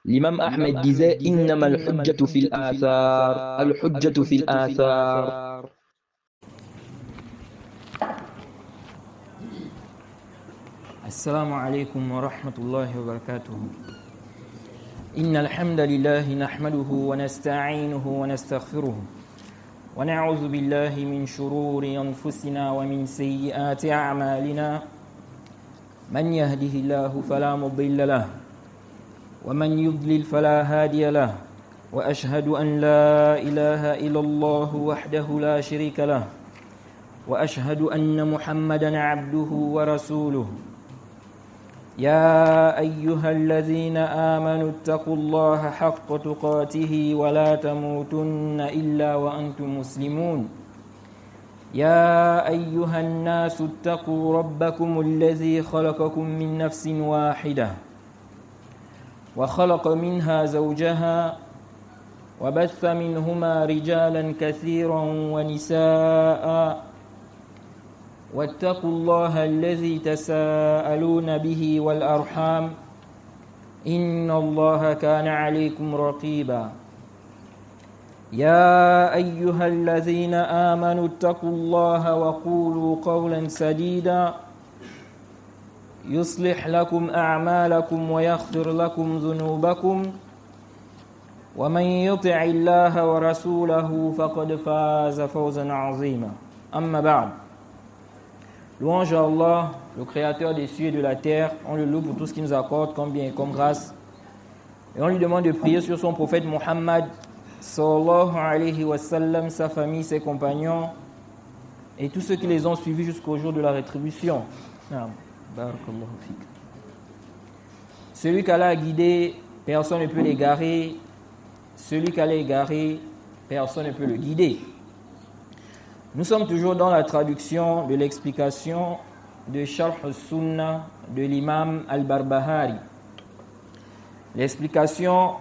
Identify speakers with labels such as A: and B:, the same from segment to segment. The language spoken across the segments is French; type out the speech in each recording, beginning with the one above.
A: L'imam Ahmed disait Innama al-hujjatu fil athar, al-hujjatu fil athar.
B: السلام عليكم ورحمة الله وبركاته. إن الحمد لله نحمده ونستعينه ونستغفره ونعوذ بالله من شرور أنفسنا ومن سيئات أعمالنا. من يهده الله فلا مضل له ومن يضلل فلا هادي له، وأشهد أن لا إله إلا الله وحده لا شريك له، وأشهد أن محمدا عبده ورسوله. يا أيها الذين آمنوا اتقوا الله حق تقاته ولا تموتن إلا وأنتم مسلمون. يا أيها الناس اتقوا ربكم الذي خلقكم من نفس واحدة وخلق منها زوجها وبث منهما رجالا كثيرا ونساء، واتقوا الله الذي تساءلون به والأرحام إن الله كان عليكم رقيبا. يا أيها الذين آمنوا اتقوا الله وقولوا قولا سديدا يصلح لكم أعمالكم ويغفر لكم ذنوبكم، ومن يطع الله ورسوله فقد فاز فوزا عظيما. أما بعد. Louange à Allah, le créateur des cieux et de la terre. On le loue pour tout ce qu'il nous accorde comme bien et comme grâce. Et on lui demande de prier sur son prophète Muhammad sallallahu alayhi wa sallam, sa famille, ses compagnons et tous ceux qui les ont suivis jusqu'au jour de la rétribution. Barakallahu fik. Celui qu'Allah a guidé, personne ne peut l'égarer. Celui qu'Allah a égaré, personne ne peut le guider. Nous sommes toujours dans la traduction de l'explication de Sharh al-Sunnah de l'imam al-Barbahari. L'explication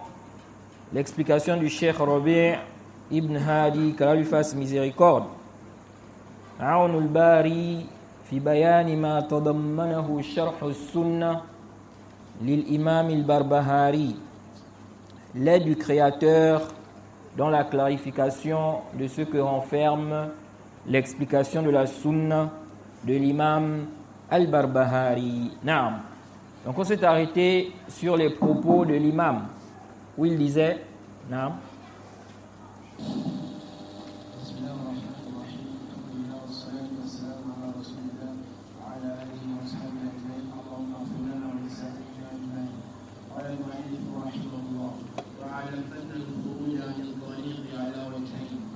B: du Cheikh Rabi' ibn Hadi, qu'Allah lui fasse miséricorde. Aoun al-Bari fi bayani ma tadammanahu Sharh al-Sunnah l'imam al-Barbahari. L'aide du Créateur dans la clarification de ce que renferme l'explication de la sunna de l'imam al-Barbahari. Naam. Donc on s'est arrêté sur les propos de l'imam où il disait Naam.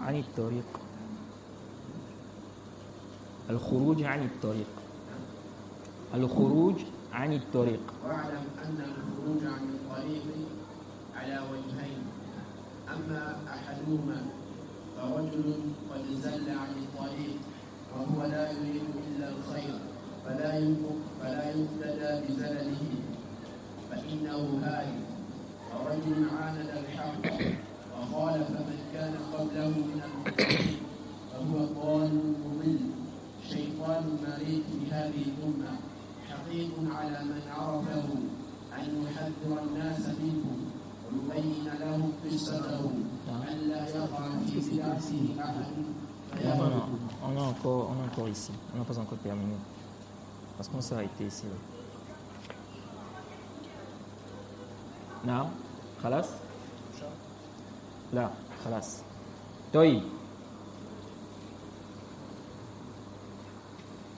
B: عن الطريق الخروج عن الطريق الخروج عن الطريق
C: واعلم أن الخروج عن الطريق على وجهين، أما أحدهما فرجل قد زل عن الطريق وهو لا يريد إلا الخير فلا يقتدى بزلله فإنه هالك، ورجل عاند الحق وخالف من كان قبله من المؤمنين فهو ضال مضل شيطان مريد بهذه الأمة، حقيق على من عرفه أن يحذر الناس منه ويبين لهم قصته ألا يقع في بدعته أحد.
B: On a encore ici, on n'a pas encore terminé parce qu'on s'est arrêté ici. Là, خلاص لا خلاص طيب.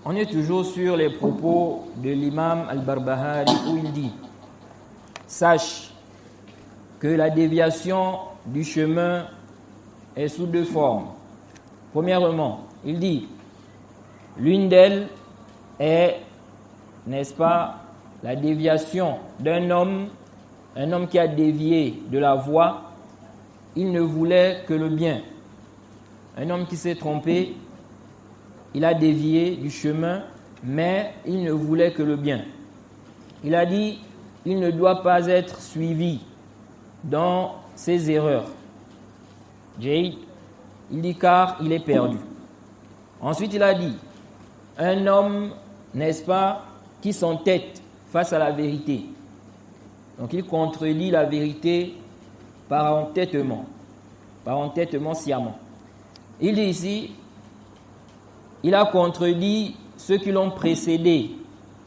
B: On est toujours sur les propos de l'imam al-Barbahari où il dit: sache que la déviation du chemin est sous deux formes. Premièrement, il dit, l'une d'elles est, n'est-ce pas, la déviation d'un homme, un homme qui a dévié de la voie. Il ne voulait que le bien. Un homme qui s'est trompé, il a dévié du chemin, mais il ne voulait que le bien. Il a dit, il ne doit pas être suivi dans ses erreurs. Il dit car il est perdu. Ensuite, il a dit, un homme, n'est-ce pas, qui s'entête face à la vérité. Donc il contredit la vérité par entêtement sciemment. Il dit ici, il a contredit ceux qui l'ont précédé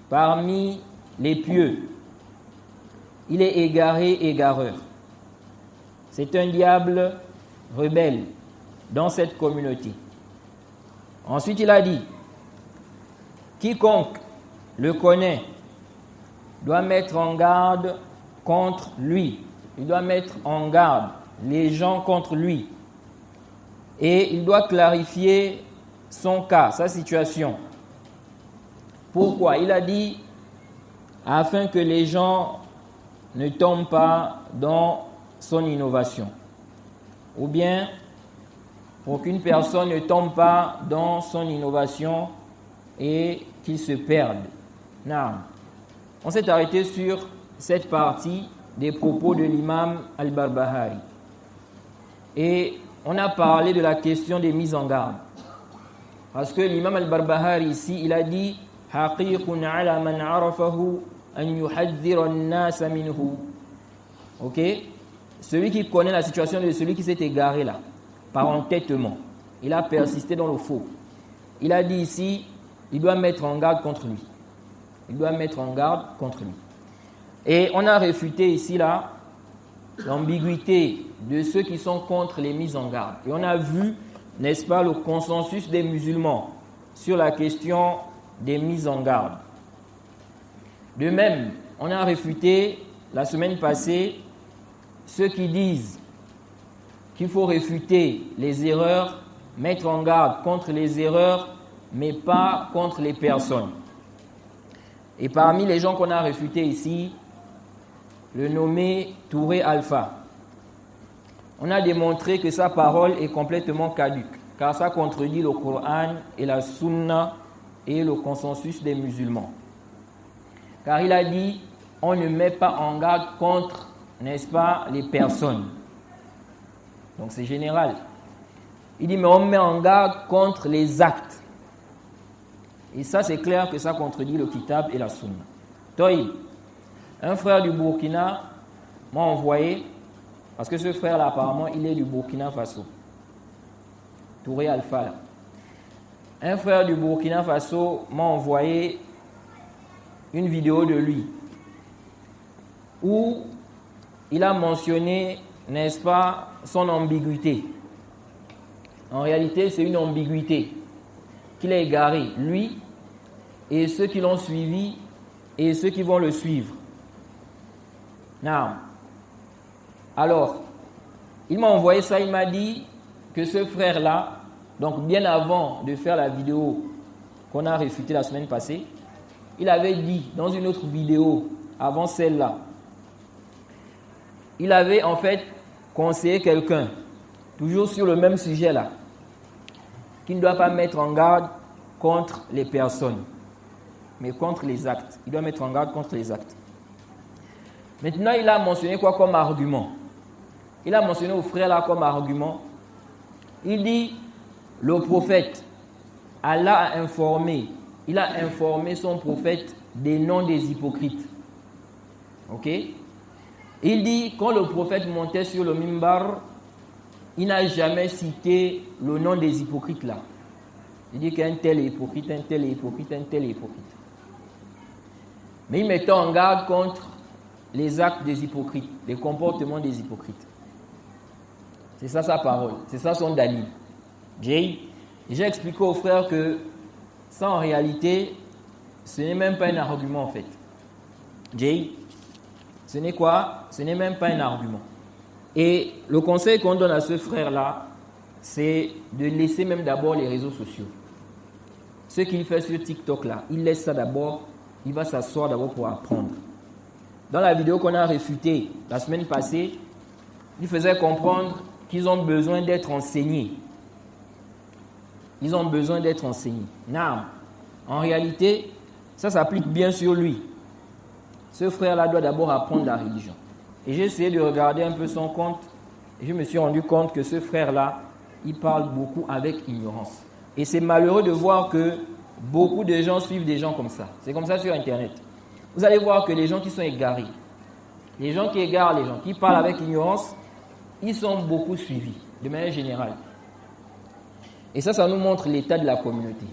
B: parmi les pieux. Il est égaré, égareur. C'est un diable rebelle dans cette communauté. Ensuite, il a dit, quiconque le connaît doit mettre en garde contre lui. Il doit mettre en garde les gens contre lui. Et il doit clarifier son cas, sa situation. Pourquoi? Il a dit, afin que les gens ne tombent pas dans son innovation. Ou bien, pour qu'une personne ne tombe pas dans son innovation et qu'il se perde. Non. On s'est arrêté sur cette partie des propos de l'imam al-Barbahari. Et on a parlé de la question des mises en garde. Parce que l'imam al-Barbahari ici, il a dit « Haqiqun ala man arafahu an yuhadhdhira an-nasa minhu » Ok? Celui qui connaît la situation de celui qui s'est égaré là, par entêtement. Il a persisté dans le faux. Il a dit ici, il doit mettre en garde contre lui. Il doit mettre en garde contre lui. Et on a réfuté ici là l'ambiguïté de ceux qui sont contre les mises en garde. Et on a vu, n'est-ce pas, le consensus des musulmans sur la question des mises en garde. De même, on a réfuté la semaine passée ceux qui disent qu'il faut réfuter les erreurs, mettre en garde contre les erreurs, mais pas contre les personnes. Et parmi les gens qu'on a réfutés ici, le nommé Touré Alpha. On a démontré que sa parole est complètement caduque, car ça contredit le Coran et la Sunna et le consensus des musulmans. Car il a dit, on ne met pas en garde contre, n'est-ce pas, les personnes. Donc c'est général. Il dit, mais on met en garde contre les actes. Et ça, c'est clair que ça contredit le Kitab et la Sunna. Toïb, un frère du Burkina m'a envoyé, parce que ce frère-là, apparemment, il est du Burkina Faso. Touré Alpha, là. Un frère du Burkina Faso m'a envoyé une vidéo de lui, où il a mentionné, n'est-ce pas, son ambiguïté. En réalité, c'est une ambiguïté qu'il a égarée, lui, et ceux qui l'ont suivi, et ceux qui vont le suivre. Non. Alors, il m'a envoyé ça, il m'a dit que ce frère-là, donc bien avant de faire la vidéo qu'on a réfutée la semaine passée, il avait dit dans une autre vidéo, avant celle-là, il avait en fait conseillé quelqu'un, toujours sur le même sujet-là, qui ne doit pas mettre en garde contre les personnes, mais contre les actes. Il doit mettre en garde contre les actes. Maintenant, il a mentionné quoi comme argument? Il a mentionné au frère là comme argument. Il dit, le prophète, Allah a informé, il a informé son prophète des noms des hypocrites. Ok? Il dit, quand le prophète montait sur le mimbar, il n'a jamais cité le nom des hypocrites là. Il dit qu'un tel est hypocrite, un tel est hypocrite, un tel est hypocrite. Mais il mettait en garde contre les actes des hypocrites, les comportements des hypocrites. C'est ça sa parole, c'est ça son dalil. J'ai expliqué aux frères que ça en réalité, ce n'est même pas un argument en fait. Ce n'est quoi? Ce n'est même pas un argument. Et le conseil qu'on donne à ce frère-là, c'est de laisser même d'abord les réseaux sociaux. Ce qu'il fait sur TikTok là, il laisse ça d'abord, il va s'asseoir d'abord pour apprendre. Dans la vidéo qu'on a réfutée la semaine passée, il faisait comprendre qu'ils ont besoin d'être enseignés. Ils ont besoin d'être enseignés. Non. En réalité, ça s'applique bien sur lui. Ce frère-là doit d'abord apprendre la religion. Et j'ai essayé de regarder un peu son compte et je me suis rendu compte que ce frère-là, il parle beaucoup avec ignorance. Et c'est malheureux de voir que beaucoup de gens suivent des gens comme ça. C'est comme ça sur Internet. Vous allez voir que les gens qui sont égarés, les gens qui égarent les gens, qui parlent avec ignorance, ils sont beaucoup suivis, de manière générale. Et ça nous montre l'état de la communauté.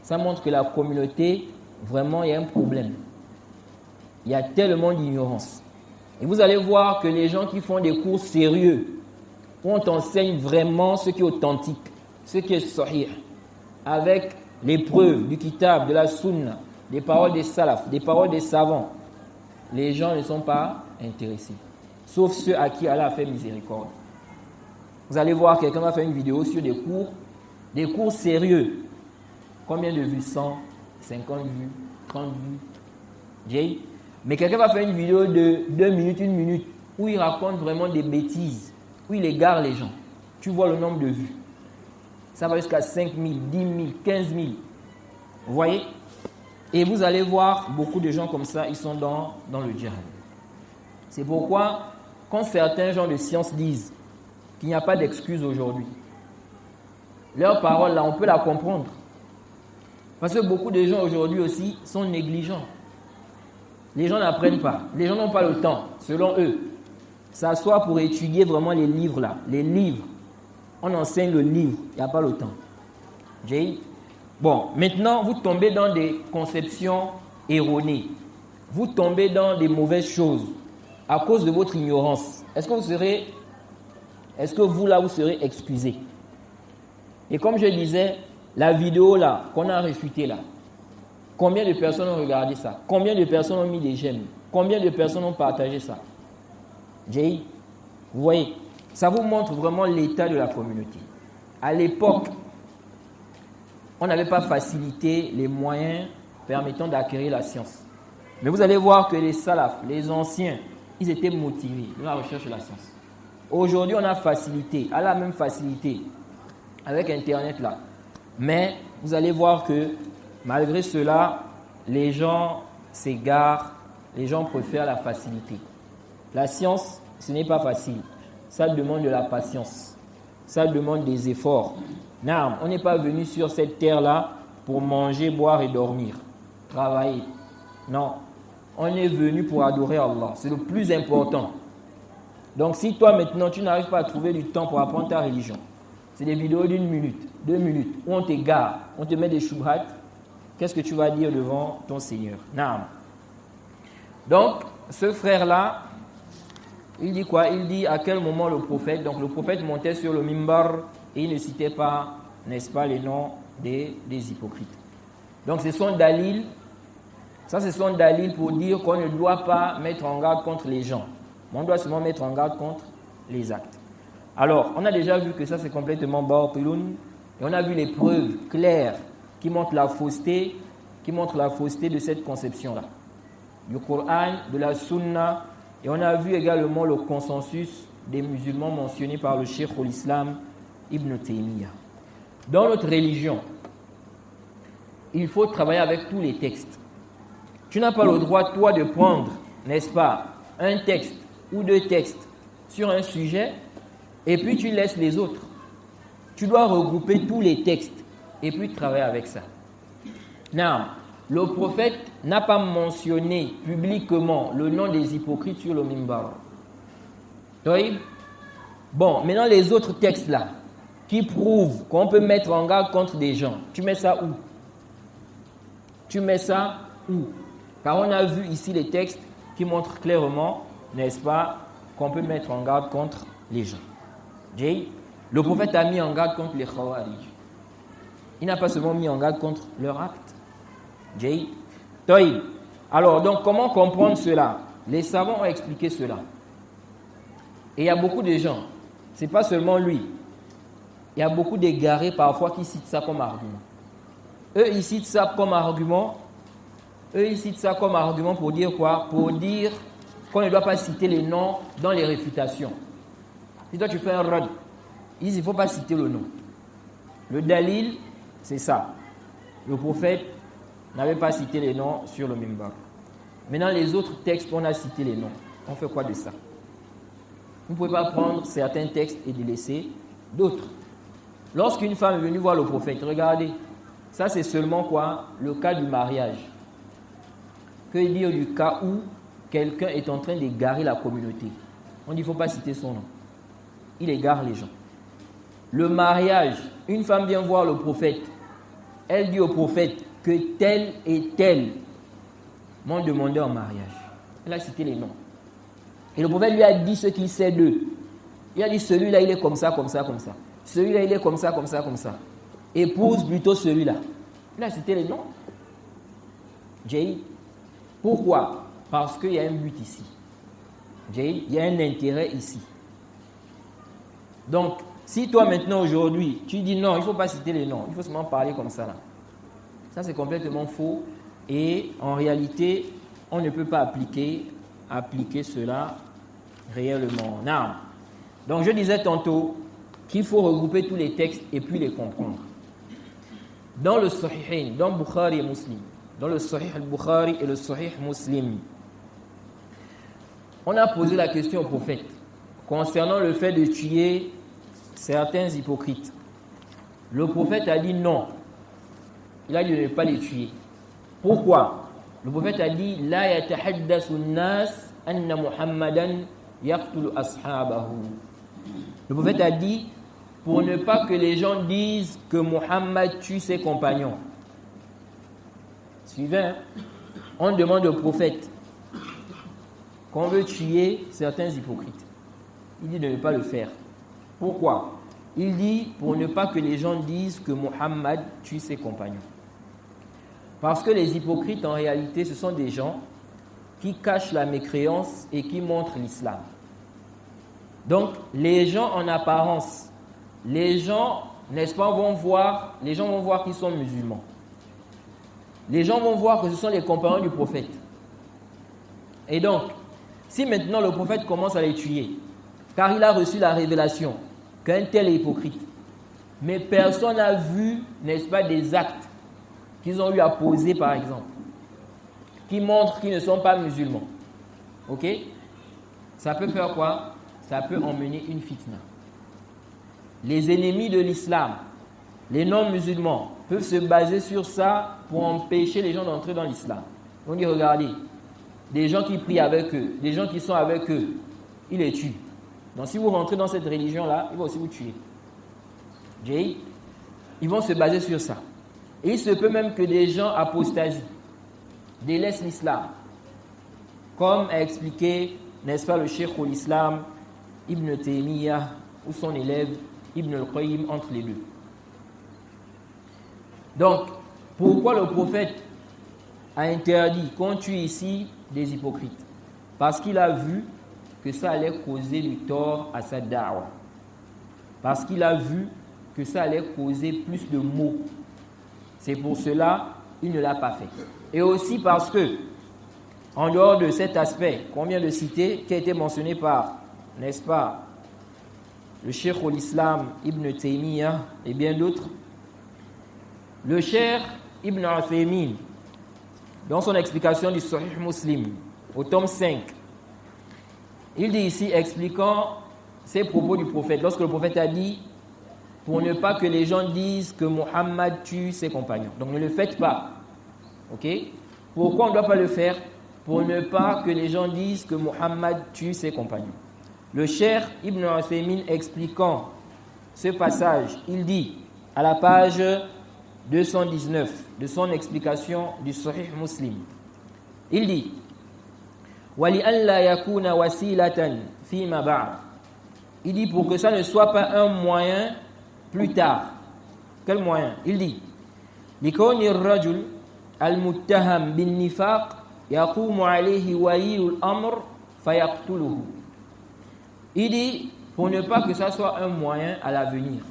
B: Ça montre que la communauté, vraiment, il y a un problème. Il y a tellement d'ignorance. Et vous allez voir que les gens qui font des cours sérieux, où on t'enseigne vraiment ce qui est authentique, ce qui est sahih, avec les preuves du kitab, de la sunna, des paroles des salafs, des paroles des savants, les gens ne sont pas intéressés. Sauf ceux à qui Allah a fait miséricorde. Vous allez voir, quelqu'un va faire une vidéo sur des cours sérieux. Combien de vues? 100, 50 vues, 30 vues. Mais quelqu'un va faire une vidéo de 2 minutes, 1 minute, où il raconte vraiment des bêtises, où il égare les gens. Tu vois le nombre de vues. Ça va jusqu'à 5 000, 10 000, 15 000. Vous voyez? Et vous allez voir beaucoup de gens comme ça, ils sont dans le djihad. C'est pourquoi, quand certains gens de science disent qu'il n'y a pas d'excuse aujourd'hui, leur parole là, on peut la comprendre. Parce que beaucoup de gens aujourd'hui aussi sont négligents. Les gens n'apprennent pas. Les gens n'ont pas le temps, selon eux. S'asseoir pour étudier vraiment les livres là. Les livres. On enseigne le livre. Il n'y a pas le temps. Bon, maintenant, vous tombez dans des conceptions erronées. Vous tombez dans des mauvaises choses à cause de votre ignorance. Est-ce que vous là, vous serez excusé? Et comme je disais, la vidéo là, qu'on a réfutée là, combien de personnes ont regardé ça? Combien de personnes ont mis des j'aime? Combien de personnes ont partagé ça? Vous voyez, ça vous montre vraiment l'état de la communauté. À l'époque, on n'avait pas facilité les moyens permettant d'acquérir la science. Mais vous allez voir que les salafs, les anciens, ils étaient motivés dans la recherche de la science. Aujourd'hui, on a facilité, à la même facilité, avec Internet là. Mais vous allez voir que malgré cela, les gens s'égarent, les gens préfèrent la facilité. La science, ce n'est pas facile. Ça demande de la patience. Ça demande des efforts. Non, on n'est pas venu sur cette terre-là pour manger, boire et dormir. Travailler. Non. On est venu pour adorer Allah. C'est le plus important. Donc si toi maintenant, tu n'arrives pas à trouver du temps pour apprendre ta religion, c'est des vidéos d'1 minute, 2 minutes, où on t'égare, on te met des shubhat, qu'est-ce que tu vas dire devant ton Seigneur? Non. Donc, ce frère-là, il dit quoi? Il dit à quel moment le prophète, donc le prophète montait sur le mimbar et il ne citait pas, n'est-ce pas, les noms des hypocrites. Donc, ce sont dalil, ça ce sont dalil pour dire qu'on ne doit pas mettre en garde contre les gens. Mais on doit seulement mettre en garde contre les actes. Alors, on a déjà vu que ça c'est complètement batiloun et on a vu les preuves claires qui montrent la fausseté de cette conception-là. Du Coran, de la Sunna, et on a vu également le consensus des musulmans mentionnés par le Cheikh al-Islam Ibn Taymiyyah. Dans notre religion, il faut travailler avec tous les textes. Tu n'as pas le droit, toi, de prendre, n'est-ce pas, un texte ou 2 textes sur un sujet et puis tu laisses les autres. Tu dois regrouper tous les textes et puis travailler avec ça. Non, le prophète n'a pas mentionné publiquement le nom des hypocrites sur le mimbar. Oui? Bon, maintenant les autres textes là, qui prouvent qu'on peut mettre en garde contre des gens, tu mets ça où? Tu mets ça où? Car on a vu ici les textes qui montrent clairement, n'est-ce pas, qu'on peut mettre en garde contre les gens. Le prophète a mis en garde contre les Khawarij. Il n'a pas seulement mis en garde contre leur acte. Alors, donc, comment comprendre cela? Les savants ont expliqué cela. Et il y a beaucoup de gens, ce n'est pas seulement lui, il y a beaucoup d'égarés parfois qui citent ça comme argument. Eux, ils citent ça comme argument. Pour dire quoi? Pour dire qu'on ne doit pas citer les noms dans les réfutations. Si toi tu fais un rad, il ne faut pas citer le nom. Le dalil, c'est ça. Le prophète n'avait pas cité les noms sur le mimbar. Maintenant, les autres textes, on a cité les noms. On fait quoi de ça? Vous ne pouvez pas prendre certains textes et de laisser d'autres. Lorsqu'une femme est venue voir le prophète, regardez, ça c'est seulement quoi? Le cas du mariage. Que dire du cas où quelqu'un est en train d'égarer la communauté, on dit il ne faut pas citer son nom. Il égare les gens. Le mariage, une femme vient voir le prophète. Elle dit au prophète que tel et tel m'ont demandé en mariage. Elle a cité les noms. Et le prophète lui a dit ce qu'il sait d'eux. Il a dit celui-là il est comme ça, comme ça, comme ça. Celui-là il est comme ça, comme ça, comme ça. Épouse plutôt celui-là. Il a cité les noms. Jay. Pourquoi? Parce qu'il y a un but ici. Jay, il y a un intérêt ici. Donc, si toi maintenant aujourd'hui, tu dis non, il ne faut pas citer les noms, il faut seulement parler comme ça là. Ça c'est complètement faux et en réalité, on ne peut pas appliquer cela réellement. Non. Donc je disais tantôt qu'il faut regrouper tous les textes et puis les comprendre. Dans le Sahihain, dans Bukhari et Muslim, dans le Sahih al-Bukhari et le Sahih Muslim, on a posé la question au prophète concernant le fait de tuer certains hypocrites. Le prophète a dit non. Il a dit de ne pas les tuer. Pourquoi? Le prophète a dit la yatahaddasu an-nas anna Muhammadan yaqtulu ashabahu. Le prophète a dit pour ne pas que les gens disent que Muhammad tue ses compagnons. Suivez, hein? On demande au prophète qu'on veut tuer certains hypocrites. Il dit de ne pas le faire. Pourquoi? Il dit pour ne pas que les gens disent que Muhammad tue ses compagnons. Parce que les hypocrites, en réalité, ce sont des gens qui cachent la mécréance et qui montrent l'islam. Donc, les gens en apparence, les gens, n'est-ce pas, vont voir qu'ils sont musulmans. Les gens vont voir que ce sont les compagnons du prophète. Et donc, si maintenant le prophète commence à les tuer, car il a reçu la révélation qu'un tel est hypocrite, mais personne n'a vu, n'est-ce pas, des actes qu'ils ont eu à poser, par exemple, qui montrent qu'ils ne sont pas musulmans. Ok? Ça peut faire quoi? Ça peut emmener une fitna. Les ennemis de l'islam, les non-musulmans, peuvent se baser sur ça pour empêcher les gens d'entrer dans l'islam. On dit, regardez, des gens qui prient avec eux, des gens qui sont avec eux, ils les tuent. Donc si vous rentrez dans cette religion-là, ils vont aussi vous tuer. Ils vont se baser sur ça. Et il se peut même que des gens apostasient, délaissent l'islam. Comme a expliqué, n'est-ce pas, le cheikh l'islam, Ibn Taymiyyah, ou son élève, Ibn al-Qayyim, entre les deux. Donc, pourquoi le prophète a interdit qu'on tue ici des hypocrites? Parce qu'il a vu que ça allait causer du tort à sa da'wa. Parce qu'il a vu que ça allait causer plus de maux. C'est pour cela qu'il ne l'a pas fait. Et aussi parce que, en dehors de cet aspect qu'on vient de citer, qui a été mentionné par, n'est-ce pas, le cheikh l'islam Ibn Taymiyyah et bien d'autres, le cheikh Ibn Uthaymin, dans son explication du Sahih Muslim, au tome 5, il dit ici, expliquant ces propos du prophète, lorsque le prophète a dit, pour ne pas que les gens disent que Muhammad tue ses compagnons. Donc ne le faites pas. Ok? Pourquoi on ne doit pas le faire? Pour ne pas que les gens disent que Muhammad tue ses compagnons. Le cheikh Ibn Uthaymin expliquant ce passage, il dit, à la page 219 de son explication du Sahih Muslim, il dit وَلِأَنْ لَا يَكُونَ وَسِيلَةً فِيمَا بَعْدَ. Il dit pour que ça ne soit pas un moyen plus tard. Quel moyen? Il dit لِكَوْنِ الرَّجُلِ الْمُتَّهَمْ بِالنِّفَاقِ يَقُومُ عَلَيْهِ وَلِيُّ الْأَمْرِ فَيَقْتُلُهُ. Il dit pour ne pas que ça soit un moyen à l'avenir.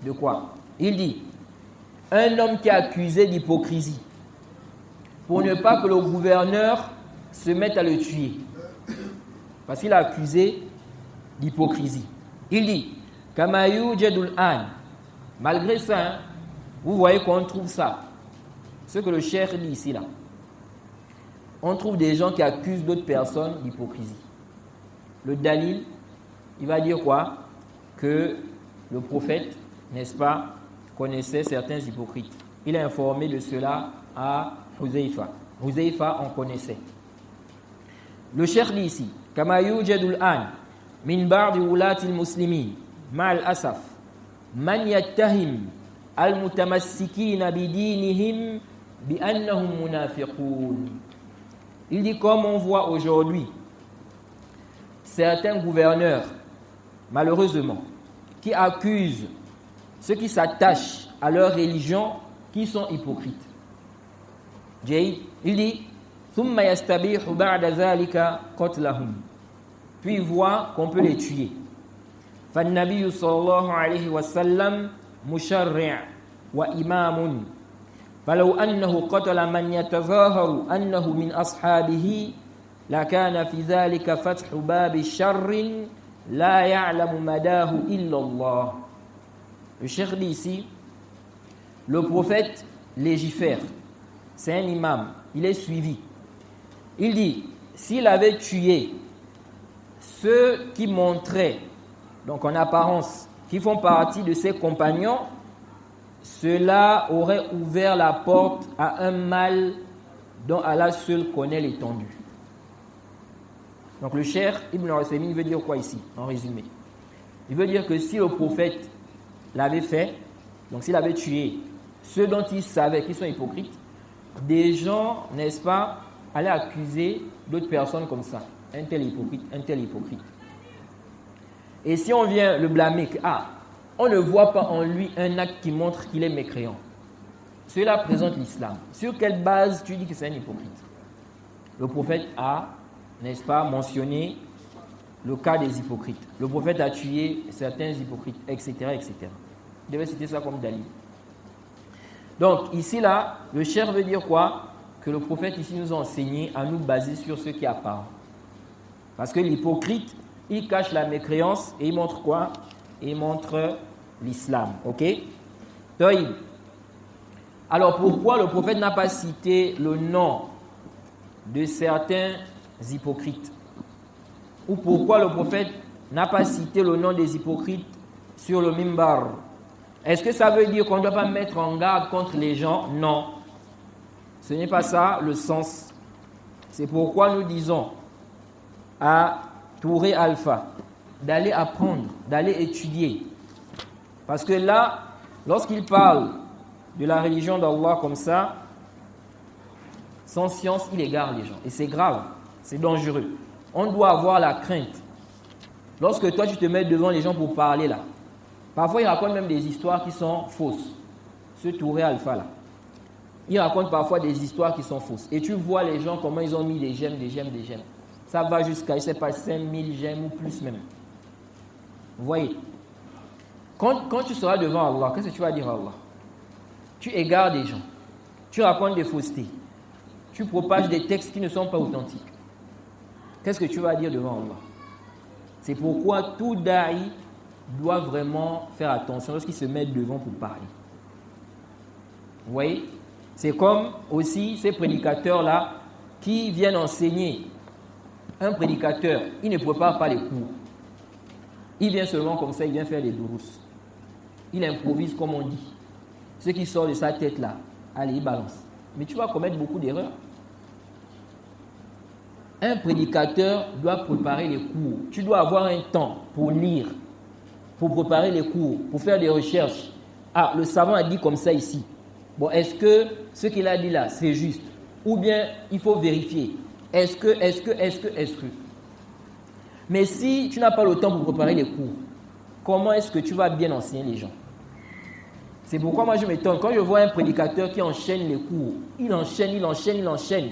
B: De quoi? Il dit un homme qui est accusé d'hypocrisie, pour ne pas que le gouverneur se mette à le tuer, parce qu'il est accusé d'hypocrisie. Il dit Kama yujadul an. Malgré ça, hein, vous voyez qu'on trouve ça. Ce que le cheikh dit ici là. On trouve des gens qui accusent d'autres personnes d'hypocrisie. Le dalil, il va dire quoi? Que le prophète, n'est-ce pas, connaissait certains hypocrites. Il a informé de cela à Huzaifa. Huzaifa en connaissait. Le cheikh dit ici, كما يوجد الآن من بعض ولاة المسلمين مع الأسف من يتهم المتمسكين بدينهم بأنهم منافقون. Il dit comme on voit aujourd'hui certains gouverneurs, malheureusement, qui accusent ceux qui s'attachent à leur religion qui sont hypocrites. Il dit ثم يستبيح بعد ذلك قتلهم. Puis il voit qu'on peut les tuer. فالنبي صلى الله عليه وسلم مشرع وإمام فلو أنه قتل من يتظاهر أنه من أصحابه لكان في ذلك فتح باب الشر لا يعلم مداه إلا الله. Le cheikh dit ici, le prophète légifère, c'est un imam, il est suivi. Il dit, s'il avait tué ceux qui montraient, donc en apparence, qui font partie de ses compagnons, cela aurait ouvert la porte à un mal dont Allah seul connaît l'étendue. Donc le cheikh Ibn Uthaymin veut dire quoi ici, en résumé? Il veut dire que si le prophète l'avait fait, donc s'il avait tué ceux dont il savait qu'ils sont hypocrites, des gens, n'est-ce pas, allaient accuser d'autres personnes comme ça, un tel hypocrite, un tel hypocrite. Et si on vient le blâmer que, on ne voit pas en lui un acte qui montre qu'il est mécréant, cela présente l'islam. Sur quelle base tu dis que c'est un hypocrite? Le prophète a, n'est-ce pas, mentionné le cas des hypocrites. Le prophète a tué certains hypocrites, etc., etc. Il devait citer ça comme dalil. Donc, ici, là, le cheikh veut dire quoi? Que le prophète ici nous a enseigné à nous baser sur ce qui apparaît. Parce que l'hypocrite, il cache la mécréance et il montre quoi? Il montre l'islam. Ok? Taïb. Alors, pourquoi le prophète n'a pas cité le nom de certains hypocrites? Ou pourquoi le prophète n'a pas cité le nom des hypocrites sur le mimbar? Est-ce que ça veut dire qu'on ne doit pas mettre en garde contre les gens? Non. Ce n'est pas ça le sens. C'est pourquoi nous disons à Touré Alpha d'aller apprendre, d'aller étudier. Parce que là, lorsqu'il parle de la religion d'Allah comme ça, sans science, il égare les gens. Et c'est grave, c'est dangereux. On doit avoir la crainte. Lorsque toi, tu te mets devant les gens pour parler là, parfois, il raconte même des histoires qui sont fausses. Ce Touré Alpha là. Il raconte parfois des histoires qui sont fausses. Et tu vois les gens, comment ils ont mis des gemmes, des gemmes, des gemmes. Ça va jusqu'à, je ne sais pas, 5000 gemmes ou plus même. Vous voyez? Quand tu seras devant Allah, qu'est-ce que tu vas dire à Allah? Tu égares des gens. Tu racontes des faussetés. Tu propages des textes qui ne sont pas authentiques. Qu'est-ce que tu vas dire devant Allah? C'est pourquoi tout da'i doit vraiment faire attention lorsqu'il se met devant pour parler. Vous voyez? C'est comme aussi ces prédicateurs-là qui viennent enseigner. Un prédicateur, il ne prépare pas les cours. Il vient seulement comme ça, il vient faire les dourous. Il improvise comme on dit. Ce qui sort de sa tête là, allez, il balance. Mais tu vas commettre beaucoup d'erreurs. Un prédicateur doit préparer les cours. Tu dois avoir un temps pour lire, pour préparer les cours, pour faire des recherches. Le savant a dit comme ça ici. Bon, est-ce que ce qu'il a dit là, c'est juste? Ou bien il faut vérifier. Est-ce que. Mais si tu n'as pas le temps pour préparer les cours, comment est-ce que tu vas bien enseigner les gens? C'est pourquoi moi je m'étonne. Quand je vois un prédicateur qui enchaîne les cours, il enchaîne.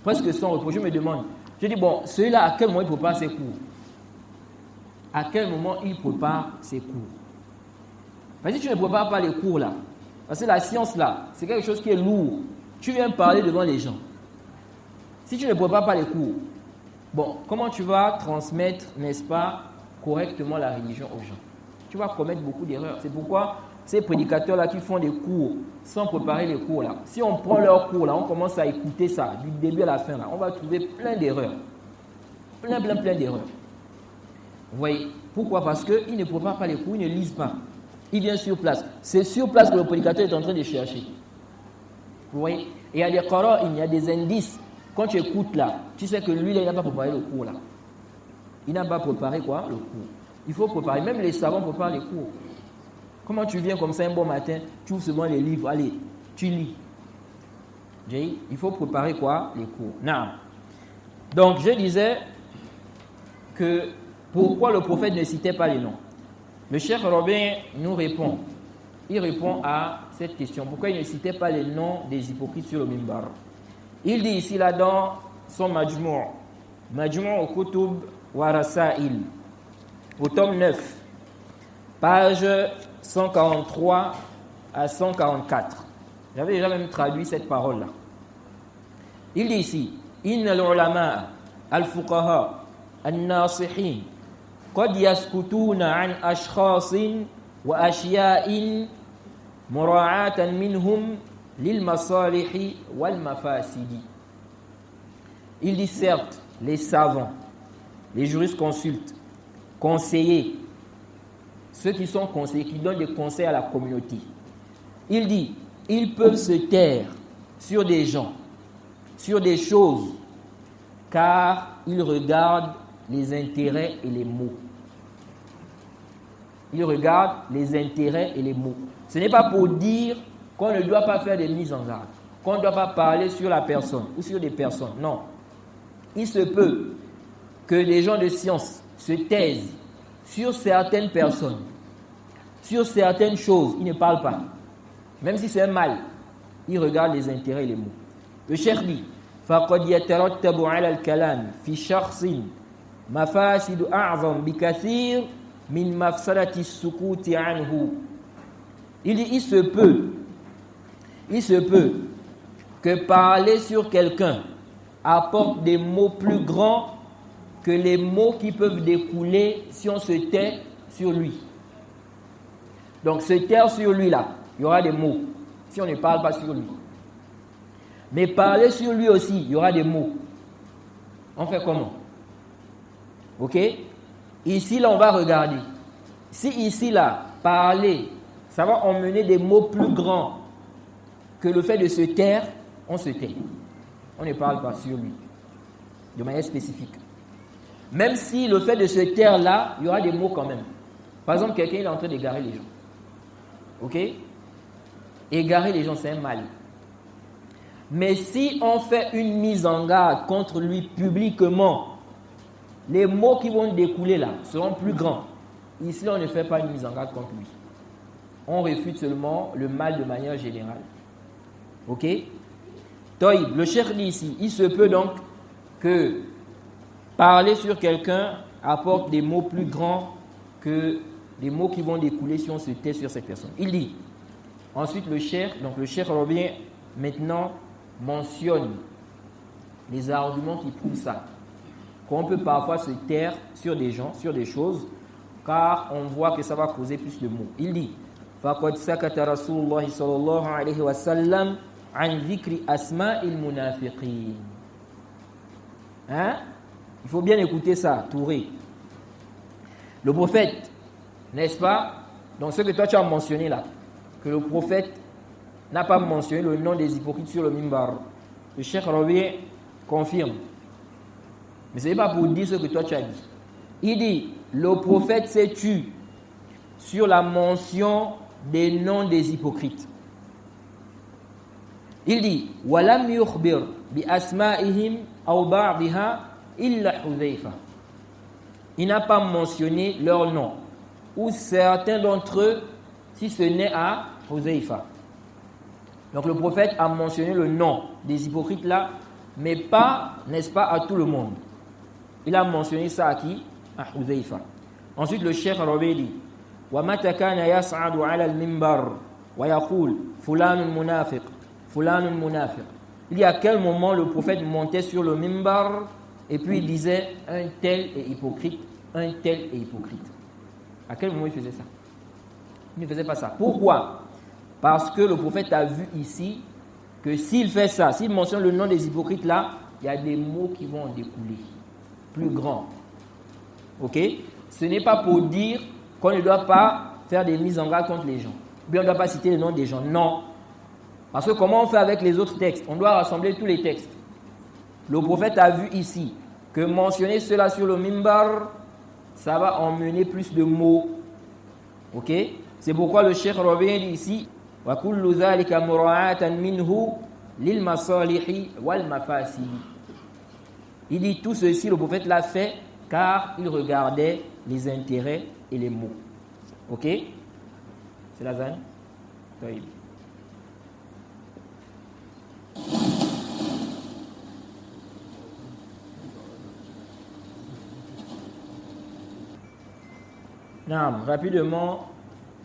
B: Presque sans repos, je me demande. Je dis, bon, celui-là, à quel moment il prépare ses cours? À quel moment il prépare ses cours? Parce que si tu ne prépares pas les cours là, parce que la science là, c'est quelque chose qui est lourd. Tu viens parler devant les gens. Si tu ne prépares pas les cours, bon, comment tu vas transmettre, n'est-ce pas, correctement la religion aux gens? Tu vas commettre beaucoup d'erreurs. C'est pourquoi ces prédicateurs-là qui font des cours sans préparer les cours là, si on prend leurs cours là, on commence à écouter ça du début à la fin là, on va trouver plein d'erreurs. Plein d'erreurs. Vous voyez? Pourquoi? Parce qu'ils ne préparent pas les cours, ils ne lisent pas. Ils viennent sur place. C'est sur place que le prédicateur est en train de chercher. Vous voyez? Et il y a des qara'in, il y a des indices quand tu écoutes là, tu sais que lui, là, il n'a pas préparé le cours là. Il n'a pas préparé quoi? Le cours. Il faut préparer. Même les savants préparent les cours. Comment tu viens comme ça un bon matin, tu ouvres seulement les livres, allez, tu lis. Il faut préparer quoi? Les cours. Non. Donc, je disais que pourquoi le prophète ne citait pas les noms? Le Cheikh Robin nous répond. Il répond à cette question. Pourquoi il ne citait pas les noms des hypocrites sur le mimbar? Il dit ici là dans son Majmou' al-Kutub wa Rasail, au tome 9, page 143 à 144. J'avais déjà même traduit cette parole-là. Il dit ici, Inna al-ulama al-fuqaha al-nasihin qad yaskutuna an ashkhasin wa ashya'in mura'atan minhum lil masalihi wal mafasidi. Il dit certes, les savants, les jurisconsultes, conseillers, ceux qui sont conseillers, qui donnent des conseils à la communauté. Il dit, ils peuvent se taire sur des gens, sur des choses, car ils regardent les intérêts et les maux. Ils regardent les intérêts et les maux. Ce n'est pas pour dire qu'on ne doit pas faire des mises en garde, qu'on ne doit pas parler sur la personne ou sur des personnes. Non. Il se peut que les gens de science se taisent sur certaines personnes, sur certaines choses. Ils ne parlent pas. Même si c'est un mal, ils regardent les intérêts et les maux. Le cheikh dit, فَقَدْ يَتَرَتَّبُ عَلَى الْكَلَامِ فِي شَخْصٍ مَفَاسِدُ أَعْظَمْ بِكَثِيرٍ مِنْ مَفْسَدَةِ السُّكُوتِ عَنْهُ. Il dit, il se peut que parler sur quelqu'un apporte des maux plus grands que les maux qui peuvent découler si on se tait sur lui. Donc, se taire sur lui là, il y aura des maux si on ne parle pas sur lui. Mais parler sur lui aussi, il y aura des maux. On fait comment? Ok? Ici là, on va regarder. Si ici là, parler, ça va emmener des maux plus grands que le fait de se taire, on se tait. On ne parle pas sur lui, de manière spécifique. Même si le fait de se taire là, il y aura des mots quand même. Par exemple, quelqu'un est en train d'égarer les gens. Ok? Égarer les gens, c'est un mal. Mais si on fait une mise en garde contre lui publiquement, les mots qui vont découler là seront plus grands. Ici, on ne fait pas une mise en garde contre lui. On réfute seulement le mal de manière générale. Ok? Toïb, le cheikh dit ici, il se peut donc que parler sur quelqu'un apporte des mots plus grands que des mots qui vont découler si on se tait sur cette personne. Il dit, ensuite le cheikh revient maintenant mentionne les arguments qui prouvent ça. Qu'on peut parfois se taire sur des gens, sur des choses, car on voit que ça va causer plus de mots. Il dit, فَقَدْ سَكَتَ رَسُولُ اللَّهِ صَلَى اللَّهُ عَلَيْهِ وَسَلَّمَ عَنْ ذِكْرِ أَسْمَاءِ الْمُنَافِقِينَ. Hein? Il faut bien écouter ça, Touré. Le prophète, n'est-ce pas? Donc ce que toi tu as mentionné là, que le prophète n'a pas mentionné le nom des hypocrites sur le mimbar. Le cheikh revient, confirme. Mais ce n'est pas pour dire ce que toi tu as dit. Il dit, le prophète s'est tu sur la mention des noms des hypocrites. Il dit, وَلَمْ يُخْبِرْ بِأَسْمَائِهِمْ أَوْ بَعْضِهَا إِلَّا حُذَيْفَةً. Il n'a pas mentionné leur nom, ou certains d'entre eux, si ce n'est à Huzaifa. Donc le prophète a mentionné le nom des hypocrites là, mais pas, n'est-ce pas, à tout le monde. Il a mentionné ça à qui? À Huzaifa. Ensuite le cheikh Rabi dit, وَمَتَى كَانَ يَصْعَدُ عَلَى الْمِنْبَرِ وَيَقُولُ فُلَانٌ مُنَافِقٌ فُلَانٌ مُنَافِقٌ. Il dit à quel moment le prophète montait sur le mimbar et puis il disait un tel est hypocrite, un tel est hypocrite. À quel moment il faisait ça? Il ne faisait pas ça. Pourquoi? Parce que le prophète a vu ici que s'il fait ça, s'il mentionne le nom des hypocrites là, il y a des mots qui vont en découler, plus grands. Ok? Ce n'est pas pour dire qu'on ne doit pas faire des mises en garde contre les gens. Bien, on ne doit pas citer le nom des gens. Non. Parce que comment on fait avec les autres textes? On doit rassembler tous les textes. Le prophète a vu ici que mentionner cela sur le mimbar, ça va emmener plus de mots. Ok? C'est pourquoi le Cheikh Rabi dit ici وَكُلُّ ذَلِكَ مُرَاعَةً مِنْهُ لِلْمَصَالِحِ وَالْمَفَاسِدِ. Il dit tout ceci, le prophète l'a fait car il regardait les intérêts et les mots. Ok? C'est la zone? Oui. Rapidement,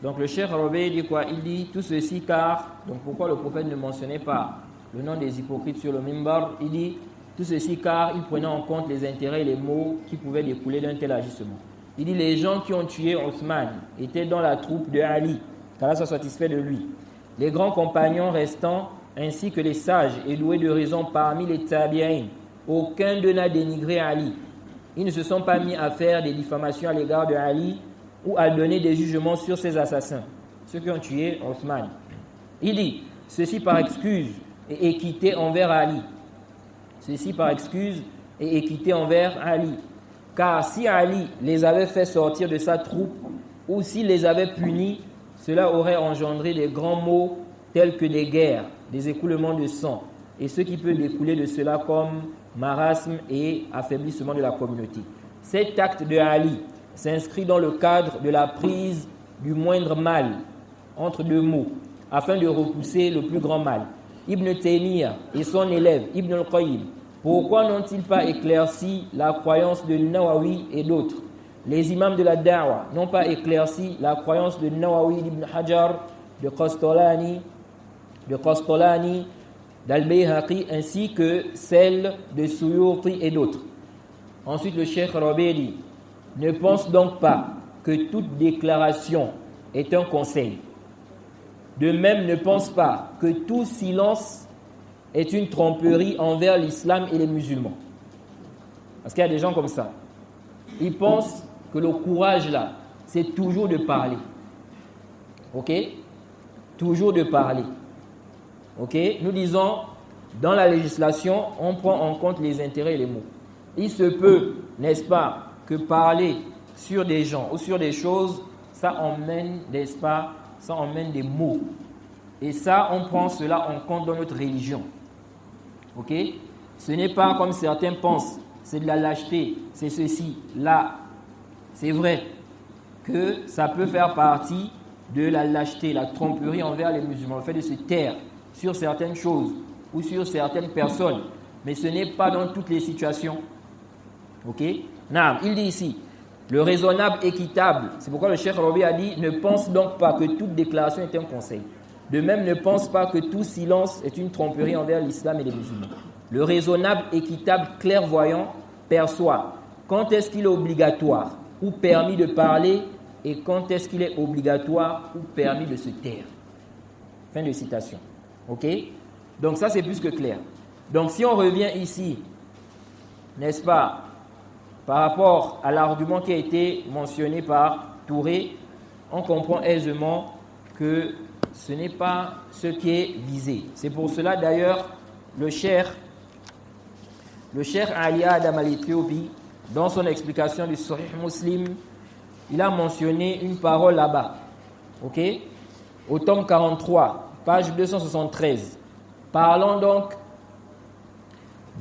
B: donc le Cheikh Rabi dit quoi? Il dit tout ceci car, donc pourquoi le prophète ne mentionnait pas le nom des hypocrites sur le mimbar? Il dit tout ceci car il prenait en compte les intérêts et les maux qui pouvaient découler d'un tel agissement. Il dit les gens qui ont tué Othman étaient dans la troupe de Ali, qu'Allah soit satisfait de lui. Les grands compagnons restants ainsi que les sages et doués de raison parmi les tabi'in, aucun d'eux n'a dénigré Ali. Ils ne se sont pas mis à faire des diffamations à l'égard de Ali ou à donner des jugements sur ses assassins, ceux qui ont tué Othman. Il dit ceci par excuse et équité envers Ali. Ceci par excuse et équité envers Ali. Car si Ali les avait fait sortir de sa troupe ou s'il les avait punis, cela aurait engendré des grands maux tels que des guerres, des écoulements de sang et ce qui peut découler de cela comme marasme et affaiblissement de la communauté. Cet acte de Ali s'inscrit dans le cadre de la prise du moindre mal entre deux mots afin de repousser le plus grand mal. Ibn Taymiyyah et son élève Ibn al-Qayyim, pourquoi n'ont-ils pas éclairci la croyance de Nawawi et d'autres? Les imams de la Da'wa n'ont pas éclairci la croyance de Nawawi, d'Ibn Hajar, de Qastolani, d'Al-Bayhaqi, ainsi que celle de Suyuti et d'autres. Ensuite, le Cheikh Rabi dit ne pense donc pas que toute déclaration est un conseil. De même, ne pense pas que tout silence est une tromperie envers l'islam et les musulmans. Parce qu'il y a des gens comme ça. Ils pensent que le courage là, c'est toujours de parler. Ok? Toujours de parler. Ok? Nous disons, dans la législation, on prend en compte les intérêts et les mots. Il se peut, n'est-ce pas, que parler sur des gens ou sur des choses, ça emmène, n'est-ce pas, ça emmène des mots. Et ça, on prend cela en compte dans notre religion. Ok? Ce n'est pas comme certains pensent, c'est de la lâcheté, c'est ceci, là. C'est vrai que ça peut faire partie de la lâcheté, la tromperie envers les musulmans, le fait de se taire sur certaines choses ou sur certaines personnes. Mais ce n'est pas dans toutes les situations. Ok? Il dit ici, le raisonnable équitable, c'est pourquoi le Cheikh Rabi a dit, ne pense donc pas que toute déclaration est un conseil. De même, ne pense pas que tout silence est une tromperie envers l'islam et les musulmans. Le raisonnable, équitable, clairvoyant perçoit quand est-ce qu'il est obligatoire ou permis de parler et quand est-ce qu'il est obligatoire ou permis de se taire. Fin de citation. Ok? Donc ça, c'est plus que clair. Donc si on revient ici, n'est-ce pas, par rapport à l'argument qui a été mentionné par Touré, on comprend aisément que ce n'est pas ce qui est visé. C'est pour cela d'ailleurs le Cheikh Ali Adam al-Ethiopi, dans son explication du Sahih Muslim, il a mentionné une parole là-bas. Ok? Au tome 43, page 273. Parlons donc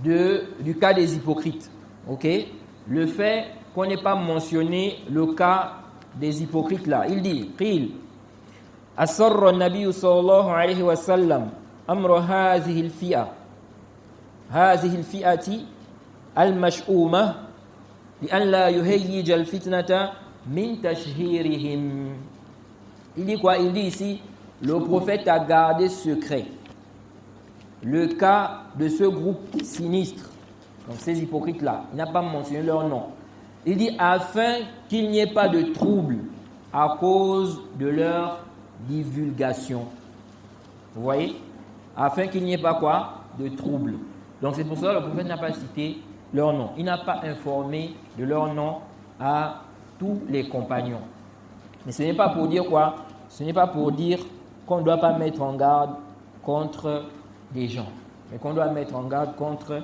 B: du cas des hypocrites. Ok? Le fait qu'on n'ait pas mentionné le cas des hypocrites là. Il dit, قيل أسر النبي صلى الله عليه وسلم أمر هذه الفئة المشؤومة لأن لا يهيج الفتنة من تشهيرهم. Il dit quoi? Il dit ici, le prophète a gardé secret le cas de ce groupe sinistre, donc ces hypocrites-là. Il n'a pas mentionné leur nom. Il dit afin qu'il n'y ait pas de trouble à cause de leur divulgation. Vous voyez? Afin qu'il n'y ait pas quoi? De trouble. Donc c'est pour ça que le prophète n'a pas cité leur nom. Il n'a pas informé de leur nom à tous les compagnons. Mais ce n'est pas pour dire quoi? Ce n'est pas pour dire qu'on ne doit pas mettre en garde contre des gens, mais qu'on doit mettre en garde contre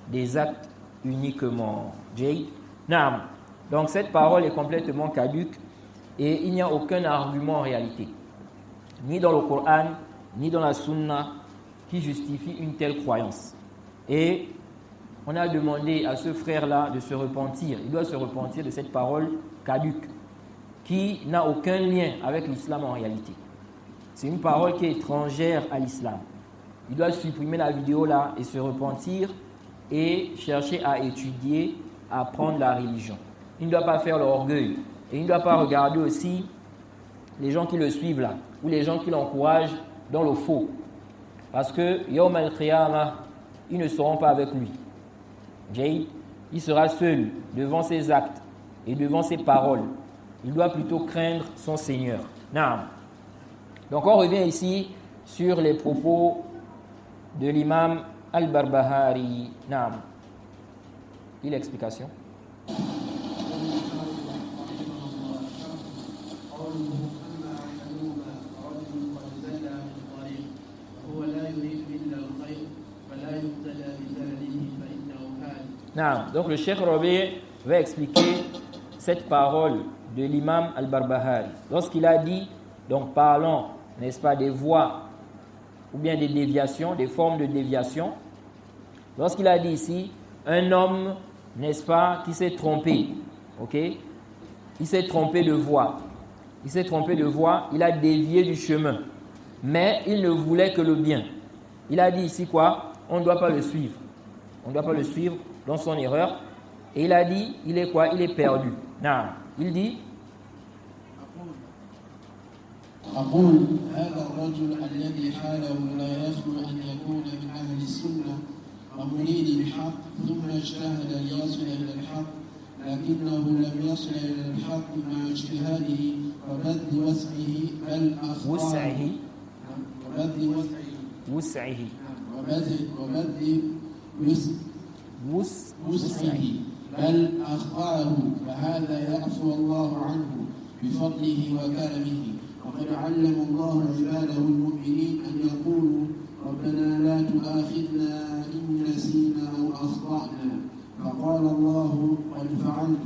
B: des actes uniquement. Jay. Naam. Donc cette parole est complètement caduque et il n'y a aucun argument en réalité, ni dans le Coran, ni dans la Sunna, qui justifie une telle croyance. Et on a demandé à ce frère-là de se repentir. Il doit se repentir de cette parole caduque qui n'a aucun lien avec l'islam en réalité. C'est une parole qui est étrangère à l'islam. Il doit supprimer la vidéo là et se repentir et chercher à étudier, à apprendre la religion. Il ne doit pas faire l'orgueil et il ne doit pas regarder aussi les gens qui le suivent là ou les gens qui l'encouragent dans le faux. Parce que Yawm al-Qiyamah, ils ne seront pas avec lui. Jay, il sera seul devant ses actes et devant ses paroles. Il doit plutôt craindre son Seigneur. Naam. Donc on revient ici sur les propos de l'imam al-Barbahari. Naam. Il l'explication. Donc le Cheikh Rabi va expliquer cette parole de l'imam al-Barbahari. Lorsqu'il a dit, donc parlons, n'est-ce pas, des voies ou bien des déviations, des formes de déviation. Lorsqu'il a dit ici, un homme, n'est-ce pas, qui s'est trompé, ok? Il s'est trompé de voie. Il s'est trompé de voie, il a dévié du chemin. Mais il ne voulait que le bien. Il a dit ici quoi? On ne doit pas le suivre. On ne doit pas le suivre dans son erreur. Et il a dit, il est quoi? Il est perdu. Non. Il dit,
C: أقول هذا الرجل الذي حاله لا يخلو أن يكون من أهل السنة ومريد الحق ثم اجتهد ليصل إلى الحق لكنه لم يصل إلى الحق مع اجتهاده وبذل وسعه بل أخطأه وسعه بل أخطأه فهذا يعفو الله عنه بفضله وكرمه وقد علم الله عباده المؤمنين أن يقولوا ربنا لا تؤاخذنا إن نسينا أو أخطأنا فقال الله قد فعلت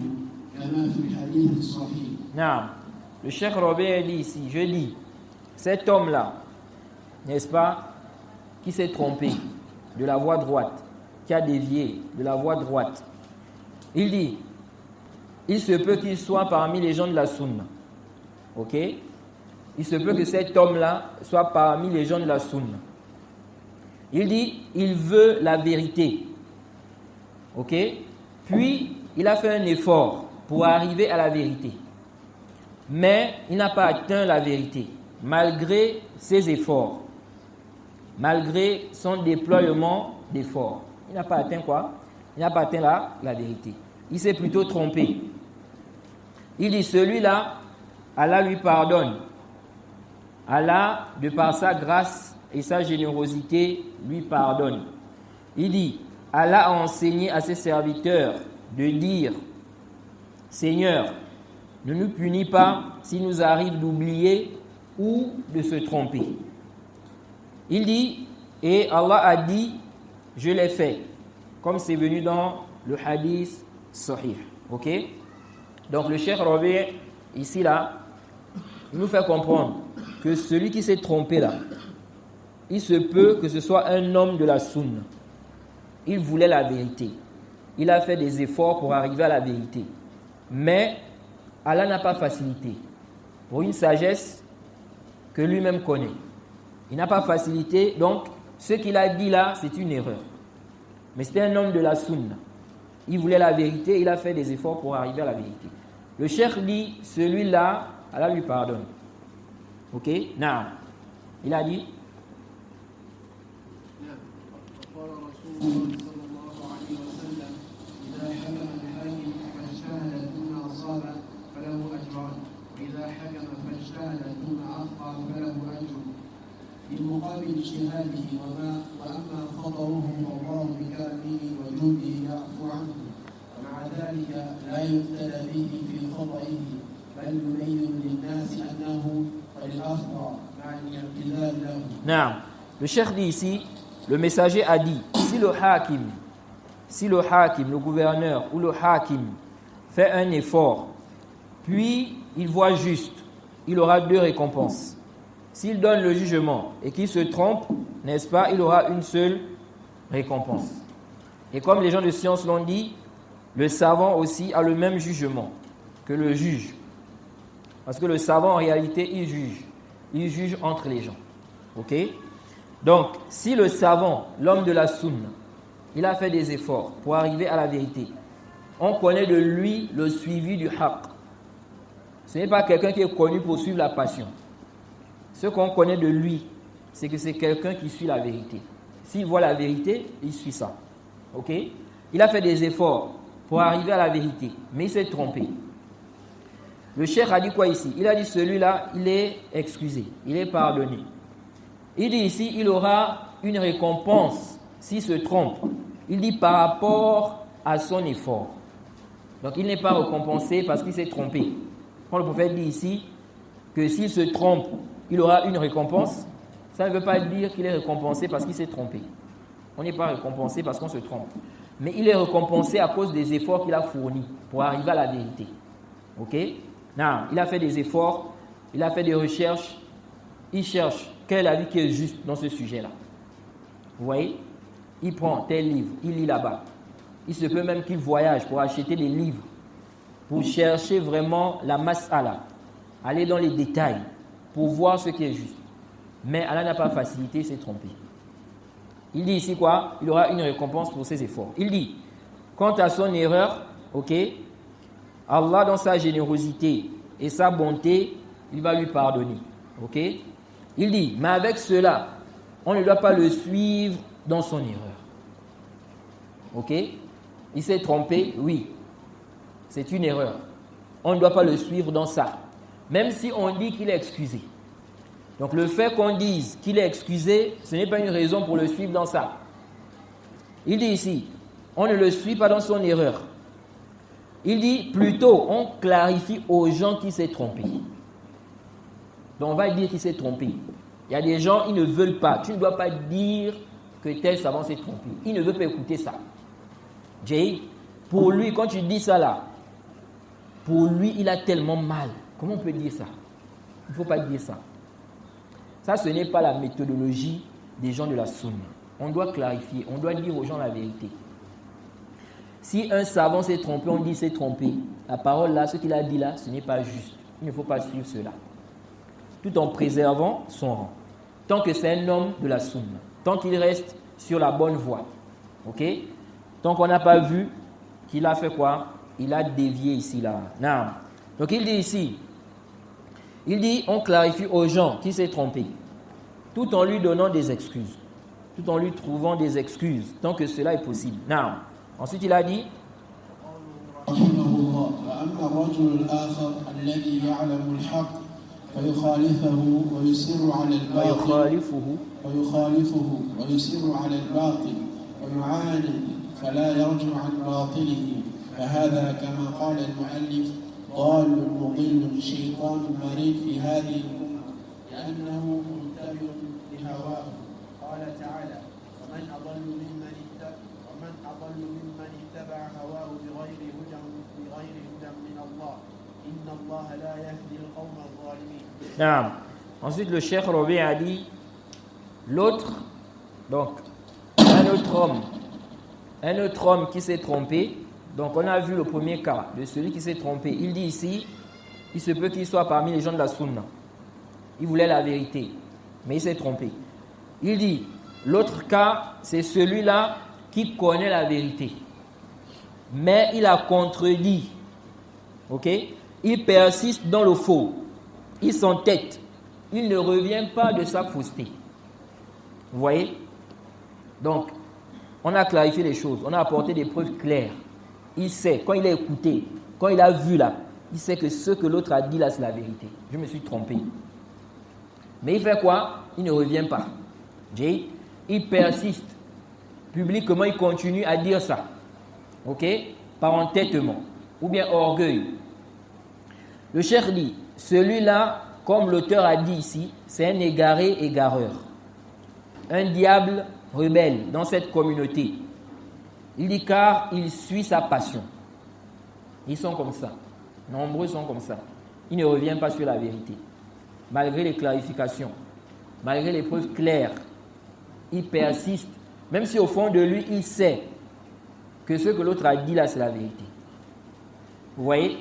C: كما في الحديث الصحيح.
B: نعم. Le Cheikh Robert dit ici, je dis, cet homme-là, n'est-ce pas, qui s'est trompé de la voie droite, qui a dévié de la voie droite, il dit, il se peut qu'il soit parmi les gens de la Sunna. Ok? Il se peut que cet homme-là soit parmi les gens de la Sunna. Il dit, il veut la vérité. Ok? Puis, il a fait un effort pour arriver à la vérité. Mais il n'a pas atteint la vérité, malgré ses efforts. Malgré son déploiement d'efforts. Il n'a pas atteint quoi? Il n'a pas atteint la vérité. Il s'est plutôt trompé. Il dit, celui-là, Allah lui pardonne. Allah, de par sa grâce et sa générosité, lui pardonne. Il dit, Allah a enseigné à ses serviteurs de dire, Seigneur, ne nous punis pas s'il nous arrive d'oublier ou de se tromper. Il dit, et Allah a dit, je l'ai fait, comme c'est venu dans le hadith sahih. Ok? Donc le Cheikh Rabi, ici là, il nous fait comprendre que celui qui s'est trompé là, il se peut que ce soit un homme de la Sunna. Il voulait la vérité. Il a fait des efforts pour arriver à la vérité. Mais Allah n'a pas facilité. Pour une sagesse que lui-même connaît. Il n'a pas facilité. Donc, ce qu'il a dit là, c'est une erreur. Mais c'était un homme de la Sunna. Il voulait la vérité. Il a fait des efforts pour arriver à la vérité. Le cheikh dit, celui-là, Allah lui pardonne. Ok? Non. Il a dit,
C: بمقابل اجتهاده وأما خطأه فالله بكرمه وجوده يعفو عنه ومع ذلك لا يبتلى به في خطئه بل يبين للناس أنه قد أخطأ مع الاعتذار له.
B: Non. Le cheikh dit ici, le messager a dit, si le hakim si le hakim, le gouverneur ou le hakim fait un effort, puis il voit juste, il aura 2 récompenses. S'il donne le jugement et qu'il se trompe, n'est-ce pas, il aura une seule récompense. Et comme les gens de science l'ont dit, le savant aussi a le même jugement que le juge. Parce que le savant, en réalité, il juge. Il juge entre les gens. Ok? Donc, si le savant, l'homme de la sunna, il a fait des efforts pour arriver à la vérité, on connaît de lui le suivi du haqq. Ce n'est pas quelqu'un qui est connu pour suivre la passion. Ce qu'on connaît de lui, c'est que c'est quelqu'un qui suit la vérité. S'il voit la vérité, il suit ça. Ok? Il a fait des efforts pour arriver à la vérité, mais il s'est trompé. Le cheikh a dit quoi ici? Il a dit celui-là, il est excusé, il est pardonné. Il dit ici, il aura une récompense s'il se trompe. Il dit par rapport à son effort. Donc il n'est pas récompensé parce qu'il s'est trompé. Quand le prophète dit ici que s'il se trompe, il aura une récompense, ça ne veut pas dire qu'il est récompensé parce qu'il s'est trompé. On n'est pas récompensé parce qu'on se trompe. Mais il est récompensé à cause des efforts qu'il a fournis pour arriver à la vérité. Ok? Non, il a fait des efforts, il a fait des recherches, il cherche quel avis qui est juste dans ce sujet-là. Vous voyez? Il prend tel livre, il lit là-bas. Il se peut même qu'il voyage pour acheter des livres, pour chercher vraiment la mas'ala, aller dans les détails, pour voir ce qui est juste. Mais Allah n'a pas facilité, il s'est trompé. Il dit ici quoi? Il aura une récompense pour ses efforts. Il dit, quant à son erreur, ok, Allah dans sa générosité et sa bonté, il va lui pardonner. Ok? Il dit, mais avec cela, on ne doit pas le suivre dans son erreur. Ok? Il s'est trompé, oui. C'est une erreur. On ne doit pas le suivre dans ça. Même si on dit qu'il est excusé. Donc le fait qu'on dise qu'il est excusé, ce n'est pas une raison pour le suivre dans ça. Il dit ici, on ne le suit pas dans son erreur. Il dit plutôt, on clarifie aux gens qui s'est trompé. Donc on va dire qu'il s'est trompé. Il y a des gens, ils ne veulent pas. Tu ne dois pas dire que tel savant s'est trompé. Il ne veut pas écouter ça. Jay, pour lui, quand tu dis ça là, pour lui, il a tellement mal. Comment on peut dire ça? Il ne faut pas dire ça. Ça, ce n'est pas la méthodologie des gens de la sunna. On doit clarifier, on doit dire aux gens la vérité. Si un savant s'est trompé, on dit s'est trompé. La parole là, ce qu'il a dit là, ce n'est pas juste. Il ne faut pas suivre cela. Tout en préservant son rang. Tant que c'est un homme de la sunna. Tant qu'il reste sur la bonne voie. Ok? Tant qu'on n'a pas vu qu'il a fait quoi? Il a dévié ici là. Non. Donc il dit ici, il dit on clarifie aux gens qui s'est trompé. Tout en lui donnant des excuses. Tout en lui trouvant des excuses. Tant que cela est possible. Non. Ensuite, il a dit
C: فهذا كما قال المؤلف ضال مضل شيطان مريض في هذه الأمة لأنه متبع لهواه قال تعالى ومن أضل ممن اتبع هواه بغير هدى من الله إن الله لا يهدي القوم الظالمين.
B: نعم. Ensuite, le Cheikh Rabi a dit l'autre, donc un autre homme qui s'est trompé. Donc on a vu le premier cas de celui qui s'est trompé. Il dit ici, il se peut qu'il soit parmi les gens de la sunna. Il voulait la vérité, mais il s'est trompé. Il dit, l'autre cas, c'est celui-là qui connaît la vérité. Mais il a contredit. Ok? Il persiste dans le faux. Il s'entête. Il ne revient pas de sa fausseté. Vous voyez? Donc, on a clarifié les choses. On a apporté des preuves claires. Il sait, quand il a écouté, quand il a vu là, il sait que ce que l'autre a dit là, c'est la vérité. Je me suis trompé. Mais il fait quoi? Il ne revient pas. Il persiste. Publiquement, il continue à dire ça. Ok? Par entêtement. Ou bien orgueil. Le cheikh dit, celui-là, comme l'auteur a dit ici, c'est un égaré égareur. Un diable rebelle dans cette communauté. Il dit car il suit sa passion. Ils sont comme ça. Nombreux sont comme ça. Il ne revient pas sur la vérité. Malgré les clarifications, malgré les preuves claires, il persiste. Même si au fond de lui, il sait que ce que l'autre a dit là, c'est la vérité. Vous voyez?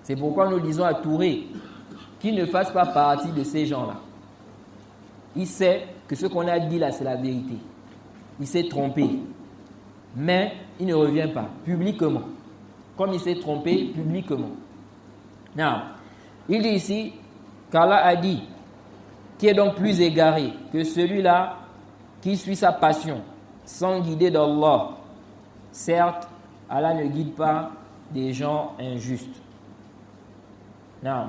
B: C'est pourquoi nous disons à Touré qu'il ne fasse pas partie de ces gens-là. Il sait que ce qu'on a dit là, c'est la vérité. Il s'est trompé. Mais il ne revient pas publiquement. Comme il s'est trompé publiquement. Non. Il dit ici qu'Allah a dit qui est donc plus égaré que celui-là qui suit sa passion sans guider d'Allah. Certes, Allah ne guide pas des gens injustes. Non.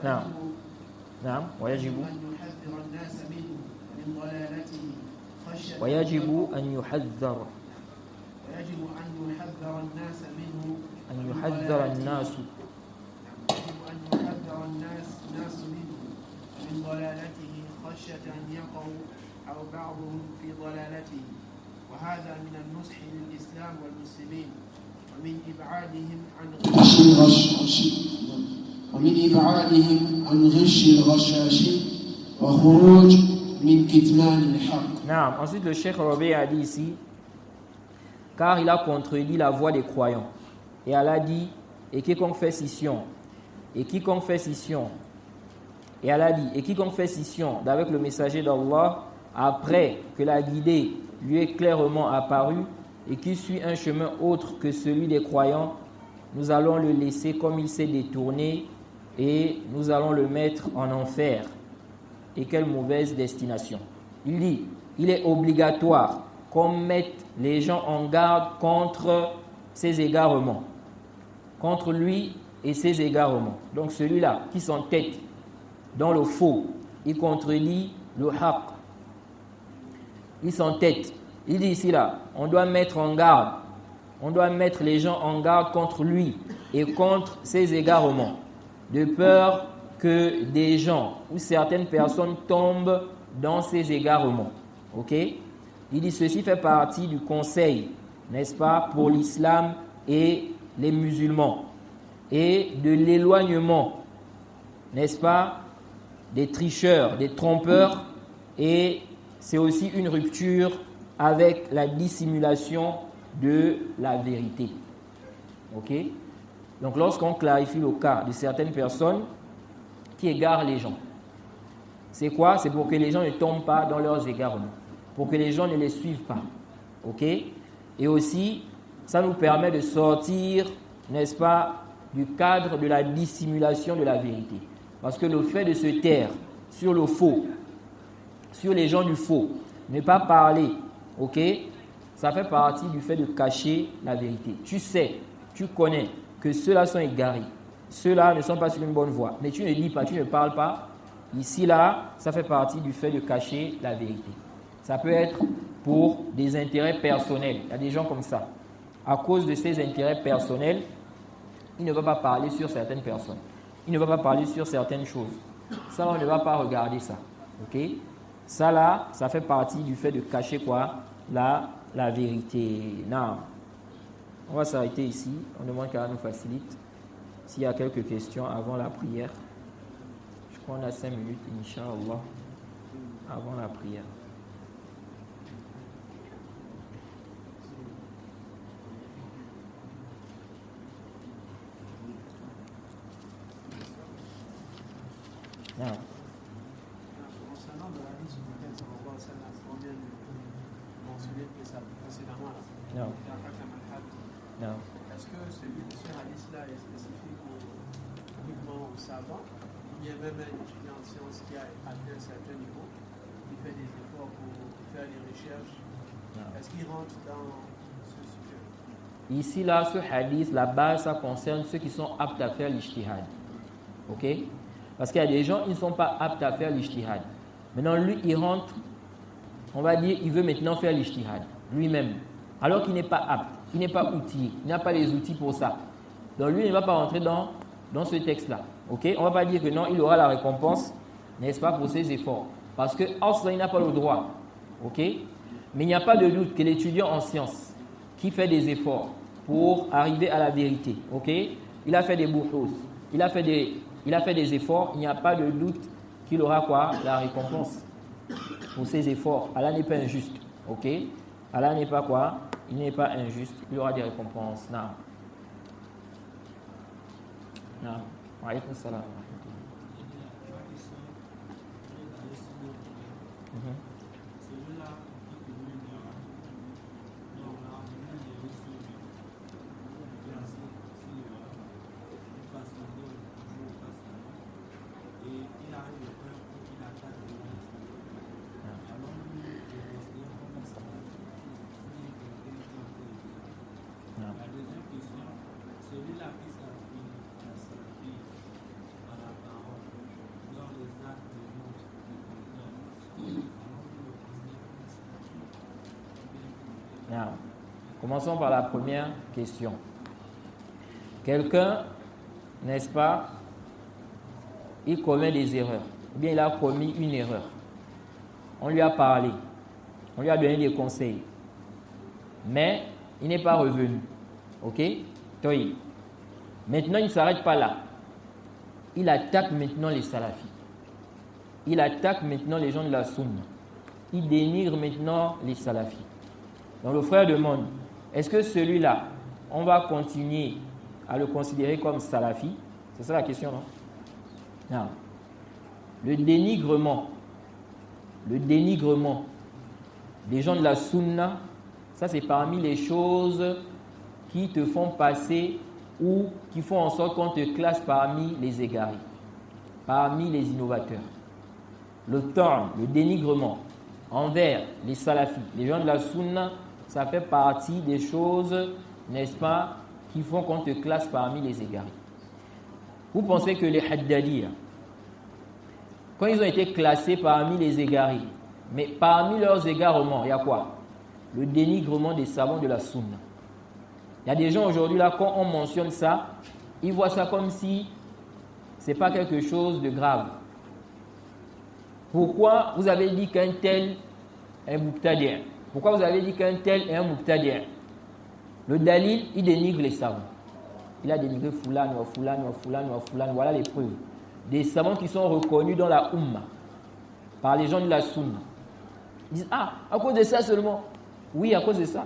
B: نعم نعم ويجب أن يحذر الناس منه من ضلالته خشية ويجب أن يحذر الناس منه أن يحذر الناس منه من ضلالته خشية أن يقعوا أو بعضهم في ضلالته وهذا من النصح للإسلام والمسلمين ومن إبعادهم عن غش الغشاشين وخروج من كتمان الحق. نعم. Ensuite le Cheikh Rabi a dit ici car il a contredit la voix des croyants et Allah dit et quiconque fait scission et Allah dit et quiconque fait scission d'avec le messager d'Allah après que la guidée lui est clairement apparue et qui suit un chemin autre que celui des croyants, nous allons le laisser comme il s'est détourné et nous allons le mettre en enfer. Et quelle mauvaise destination. Il dit, il est obligatoire qu'on mette les gens en garde contre ses égarements, contre lui et ses égarements. Donc celui-là qui s'entête dans le faux, il contredit le haq. Il s'entête. Il dit ici là, on doit mettre en garde, on doit mettre les gens en garde contre lui et contre ses égarements, de peur que des gens ou certaines personnes tombent dans ces égarements. Ok? Il dit ceci fait partie du conseil, n'est-ce pas, pour l'islam et les musulmans, et de l'éloignement, n'est-ce pas, des tricheurs, des trompeurs, et c'est aussi une rupture avec la dissimulation de la vérité. Ok? Donc lorsqu'on clarifie le cas de certaines personnes qui égarent les gens, c'est quoi? C'est pour que les gens ne tombent pas dans leurs égarements, pour que les gens ne les suivent pas. Ok? Et aussi, ça nous permet de sortir, n'est-ce pas, du cadre de la dissimulation de la vérité. Parce que le fait de se taire sur le faux, sur les gens du faux, ne pas parler, ok, ça fait partie du fait de cacher la vérité. Tu sais, tu connais que ceux-là sont égarés, ceux-là ne sont pas sur une bonne voie, mais tu ne dis pas, tu ne parles pas. Ici, là, ça fait partie du fait de cacher la vérité. Ça peut être pour des intérêts personnels. Il y a des gens comme ça. À cause de ces intérêts personnels, il ne va pas parler sur certaines personnes. Il ne va pas parler sur certaines choses. Ça, on ne va pas regarder ça. Ok? Ça, là, ça fait partie du fait de cacher quoi? La vérité. Non. On va s'arrêter ici. On demande qu'Allah nous facilite. S'il y a quelques questions avant la prière. Je crois qu'on a 5 minutes, Inch'Allah, avant la prière. Non.
D: Concernant le hadith du prophète sallallahu alayhi wa sallam, on vient de mentionner précédemment,
B: Non. Non.
D: Est-ce que ce hadith-là est spécifique uniquement aux savants, ou bien même un étudiant en sciences qui a atteint un certain niveau, qui fait des efforts pour faire des recherches, est-ce qu'il rentre dans ce sujet?
B: Ici, là, ce hadith, la base, ça concerne ceux qui sont aptes à faire l'ijtihad. Ok? Parce qu'il y a des gens, ils ne sont pas aptes à faire l'ijtihad. Maintenant, lui, il rentre on va dire il veut maintenant faire l'ijtihad lui-même, alors qu'il n'est pas apte, il n'est pas outillé, il n'a pas les outils pour ça. Donc lui, il ne va pas rentrer dans ce texte-là. Okay? On ne va pas dire que non, il aura la récompense, n'est-ce pas, pour ses efforts. Parce que il n'a pas le droit. Okay? Mais il n'y a pas de doute que l'étudiant en sciences qui fait des efforts pour arriver à la vérité, okay? Il a fait des bouhous, il a fait des efforts, il n'y a pas de doute qu'il aura quoi? La récompense pour ses efforts. Allah n'est pas injuste. Okay? Allah n'est pas quoi? Il n'est pas injuste, il aura des récompenses. Non. Non. Wa alaykoum salam. Commençons par la première question. Quelqu'un, n'est-ce pas, il commet des erreurs, ou bien il a commis une erreur. On lui a parlé, on lui a donné des conseils, mais il n'est pas revenu. Ok? Toi, maintenant, il ne s'arrête pas là. Il attaque maintenant les salafis. Il attaque maintenant les gens de la sunna. Il dénigre maintenant les salafis. Donc le frère demande, est-ce que celui-là, on va continuer à le considérer comme salafi? C'est ça la question, non? Non. Le dénigrement des gens de la sunna, ça c'est parmi les choses qui te font passer ou qui font en sorte qu'on te classe parmi les égarés, parmi les innovateurs. Le torn, le dénigrement envers les salafis, les gens de la sunna, ça fait partie des choses, n'est-ce pas, qui font qu'on te classe parmi les égarés. Vous pensez que les Haddadiyya, quand ils ont été classés parmi les égarés, mais parmi leurs égarements, il y a quoi? Le dénigrement des savants de la sunna. Il y a des gens aujourd'hui, là, quand on mentionne ça, ils voient ça comme si ce n'est pas quelque chose de grave. Pourquoi vous avez dit qu'un tel est mubtadi'? Pourquoi vous avez dit qu'un tel est un mubtadi'? Le dalil, il dénigre les savants. Il a dénigré Fulan, voilà les preuves. Des savants qui sont reconnus dans la Ummah par les gens de la Sunna. Ils disent, à cause de ça seulement. Oui, à cause de ça.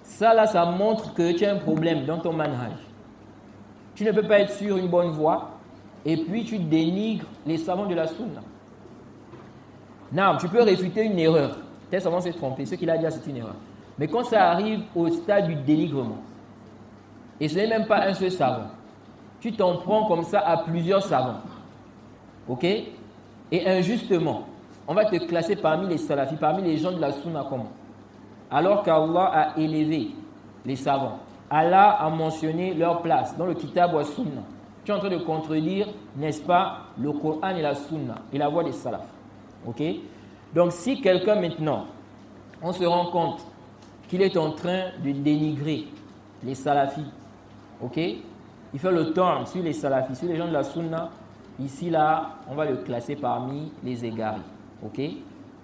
B: Ça là, ça montre que tu as un problème dans ton manhaj. Tu ne peux pas être sur une bonne voie et puis tu dénigres les savants de la Sunna. Non, tu peux réfuter une erreur. Tel savant s'est trompé. Ce qu'il a dit, c'est une erreur. Mais quand ça arrive au stade du dénigrement, et ce n'est même pas un seul savant, tu t'en prends comme ça à plusieurs savants. Ok? Et injustement, on va te classer parmi les salafis, parmi les gens de la sunna comment? Alors qu'Allah a élevé les savants. Allah a mentionné leur place dans le kitab wa sunna. Tu es en train de contredire, n'est-ce pas, le Coran et la sunna et la voix des salafs. Ok? Donc si quelqu'un maintenant, on se rend compte qu'il est en train de dénigrer les salafis, ok? Il fait le tourne sur les salafis, sur les gens de la sunna. Ici, là, on va le classer parmi les égarés, ok?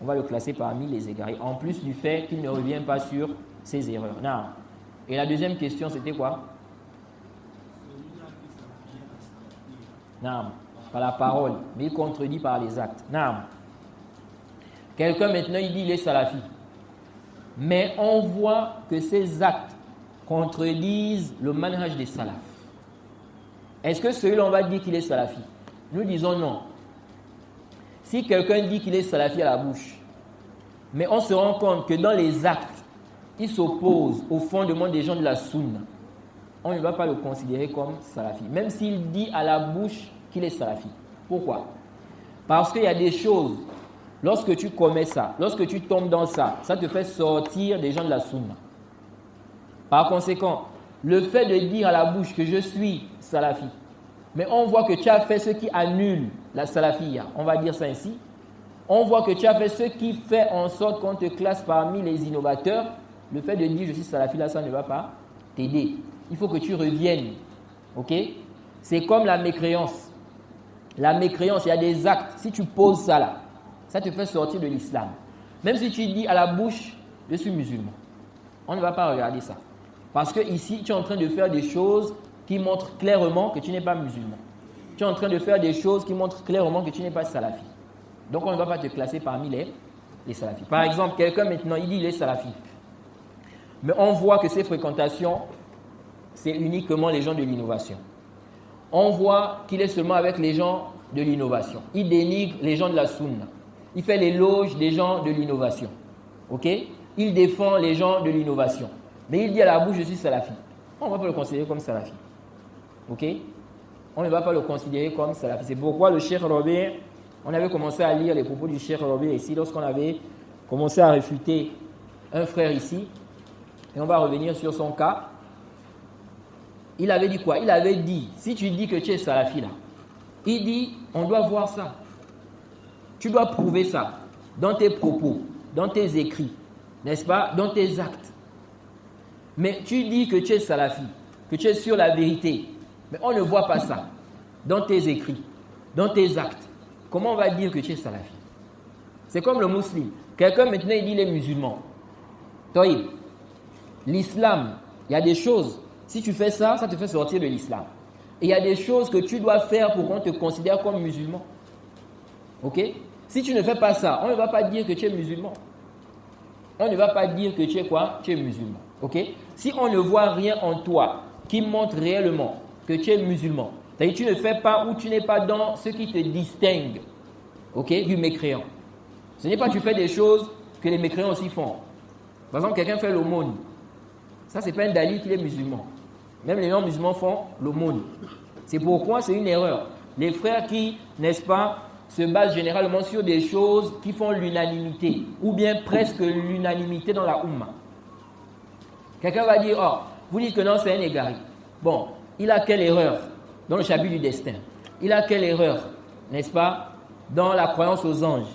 B: On va le classer parmi les égarés, en plus du fait qu'il ne revient pas sur ses erreurs. Non. Et la deuxième question, c'était quoi? Non, par la parole, mais il contredit par les actes. Non. Quelqu'un maintenant, il dit il est salafi. Mais on voit que ces actes contredisent le manhaj des salafs. Est-ce que celui-là, on va dire qu'il est salafi? Nous disons non. Si quelqu'un dit qu'il est salafi à la bouche, mais on se rend compte que dans les actes, il s'oppose au fondement des gens de la sunna, on ne va pas le considérer comme salafi. Même s'il dit à la bouche qu'il est salafi. Pourquoi? Parce qu'il y a des choses, lorsque tu commets ça, lorsque tu tombes dans ça, ça te fait sortir des gens de la sunna. Par conséquent, le fait de dire à la bouche que je suis salafi, mais on voit que tu as fait ce qui annule la salafiyya, on va dire ça ainsi, on voit que tu as fait ce qui fait en sorte qu'on te classe parmi les innovateurs. Le fait de dire je suis salafi, là, ça ne va pas t'aider. Il faut que tu reviennes. Ok? C'est comme la mécréance. La mécréance, il y a des actes. Si tu poses ça là, ça te fait sortir de l'islam. Même si tu dis à la bouche, je suis musulman. On ne va pas regarder ça. Parce que ici, tu es en train de faire des choses qui montrent clairement que tu n'es pas musulman. Tu es en train de faire des choses qui montrent clairement que tu n'es pas salafi. Donc, on ne va pas te classer parmi les salafis. Par exemple, quelqu'un maintenant, il dit qu'il est salafi. Mais on voit que ses fréquentations, c'est uniquement les gens de l'innovation. On voit qu'il est seulement avec les gens de l'innovation. Il dénigre les gens de la sunna. Il fait l'éloge des gens de l'innovation. Ok? Il défend les gens de l'innovation. Mais il dit à la bouche, je suis salafi. On ne va pas le considérer comme salafi. Ok? On ne va pas le considérer comme salafi. C'est pourquoi le Cheikh Rabi', on avait commencé à lire les propos du Cheikh Rabi' ici, lorsqu'on avait commencé à réfuter un frère ici. Et on va revenir sur son cas. Il avait dit quoi? Il avait dit, si tu dis que tu es salafi là, il dit, on doit voir ça. Tu dois prouver ça dans tes propos, dans tes écrits, n'est-ce pas? Dans tes actes. Mais tu dis que tu es salafi, que tu es sur la vérité. Mais on ne voit pas ça dans tes écrits, dans tes actes. Comment on va dire que tu es salafi? C'est comme le musulman. Quelqu'un maintenant il dit les musulmans. Taïb. L'islam, il y a des choses, si tu fais ça, ça te fait sortir de l'islam. Et il y a des choses que tu dois faire pour qu'on te considère comme musulman. Ok? Si tu ne fais pas ça, on ne va pas dire que tu es musulman. On ne va pas dire que tu es quoi? Tu es musulman. Ok? Si on ne voit rien en toi qui montre réellement que tu es musulman, c'est-à-dire que tu ne fais pas ou tu n'es pas dans ce qui te distingue, ok, du mécréant. Ce n'est pas que tu fais des choses que les mécréants aussi font. Par exemple, quelqu'un fait l'aumône. Ça, ce n'est pas un dalil qu'il est musulman. Même les non-musulmans font l'aumône. C'est pourquoi c'est une erreur. Les frères qui, n'est-ce pas, se basent généralement sur des choses qui font l'unanimité, ou bien presque l'unanimité dans la Oumma. Quelqu'un va dire, oh, vous dites que non, c'est un égaré. Bon, il a quelle erreur dans le chapitre du destin? Il a quelle erreur, n'est-ce pas, dans la croyance aux anges?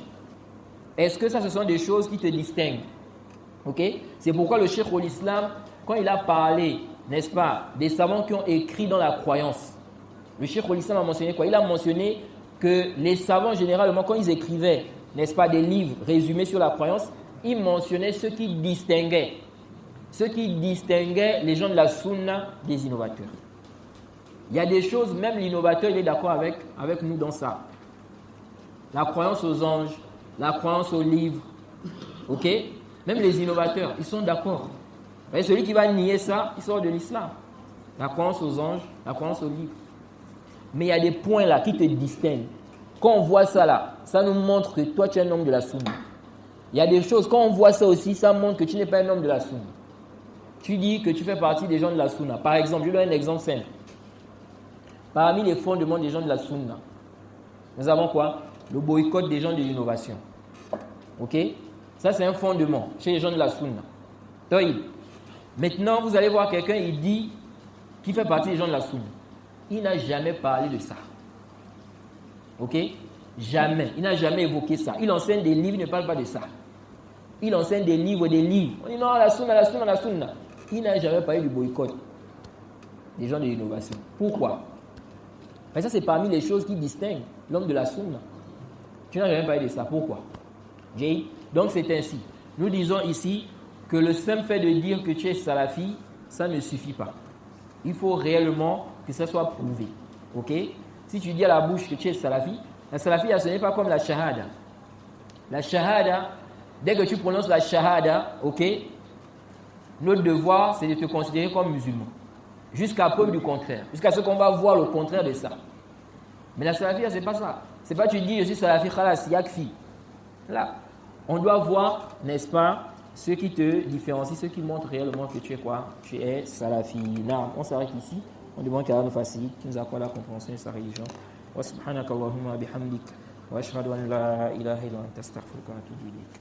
B: Est-ce que ça, ce sont des choses qui te distinguent? Ok? C'est pourquoi le Cheikh al-Islam, quand il a parlé, n'est-ce pas, des savants qui ont écrit dans la croyance, le Cheikh al-Islam a mentionné quoi? Il a mentionné que les savants, généralement, quand ils écrivaient, n'est-ce pas, des livres résumés sur la croyance, ils mentionnaient ce qui distinguait les gens de la sunna des innovateurs. Il y a des choses, même l'innovateur, il est d'accord avec nous dans ça. La croyance aux anges, la croyance aux livres, ok? Même les innovateurs, ils sont d'accord. Mais celui qui va nier ça, il sort de l'islam. La croyance aux anges, la croyance aux livres. Mais il y a des points là qui te distinguent. Quand on voit ça là, ça nous montre que toi tu es un homme de la sunna. Il y a des choses, quand on voit ça aussi, ça montre que tu n'es pas un homme de la sunna. Tu dis que tu fais partie des gens de la sunna. Par exemple, je donne un exemple simple. Parmi les fondements des gens de la sunna, nous avons quoi? Le boycott des gens de l'innovation. Ok? Ça c'est un fondement chez les gens de la sunna. Taïb. Maintenant, vous allez voir quelqu'un, il dit qu'il fait partie des gens de la sunna. Il n'a jamais parlé de ça. Ok? Jamais. Il n'a jamais évoqué ça. Il enseigne des livres, il ne parle pas de ça. Il enseigne des livres, des livres. On dit non, la sunna, la sunna, la sunna. Il n'a jamais parlé du boycott des gens de l'innovation. Pourquoi? Parce que ça, c'est parmi les choses qui distinguent l'homme de la sunna. Tu n'as jamais parlé de ça. Pourquoi? Donc, c'est ainsi. Nous disons ici que le simple fait de dire que tu es salafi, ça ne suffit pas. Il faut réellement que ça soit prouvé. Ok? Si tu dis à la bouche que tu es salafi, la salafi, ce n'est pas comme la shahada. La shahada, dès que tu prononces la shahada, ok, notre devoir, c'est de te considérer comme musulman. Jusqu'à preuve du contraire. Jusqu'à ce qu'on va voir le contraire de ça. Mais la salafi, c'est pas ça. C'est pas tu dis je suis salafi, khalas, yakfi. Là, on doit voir, n'est-ce pas, ce qui te différencie, ce qui montre réellement que tu es quoi? Tu es salafi. Là, on s'arrête ici. On demande qu'Allah nous facilite, qu'il nous accorde la compréhension de sa religion. Wa subhanaka Allahumma bihamdik. Wa ashhadu an la ilaha illa anta astaghfiruka wa atubu ilayk.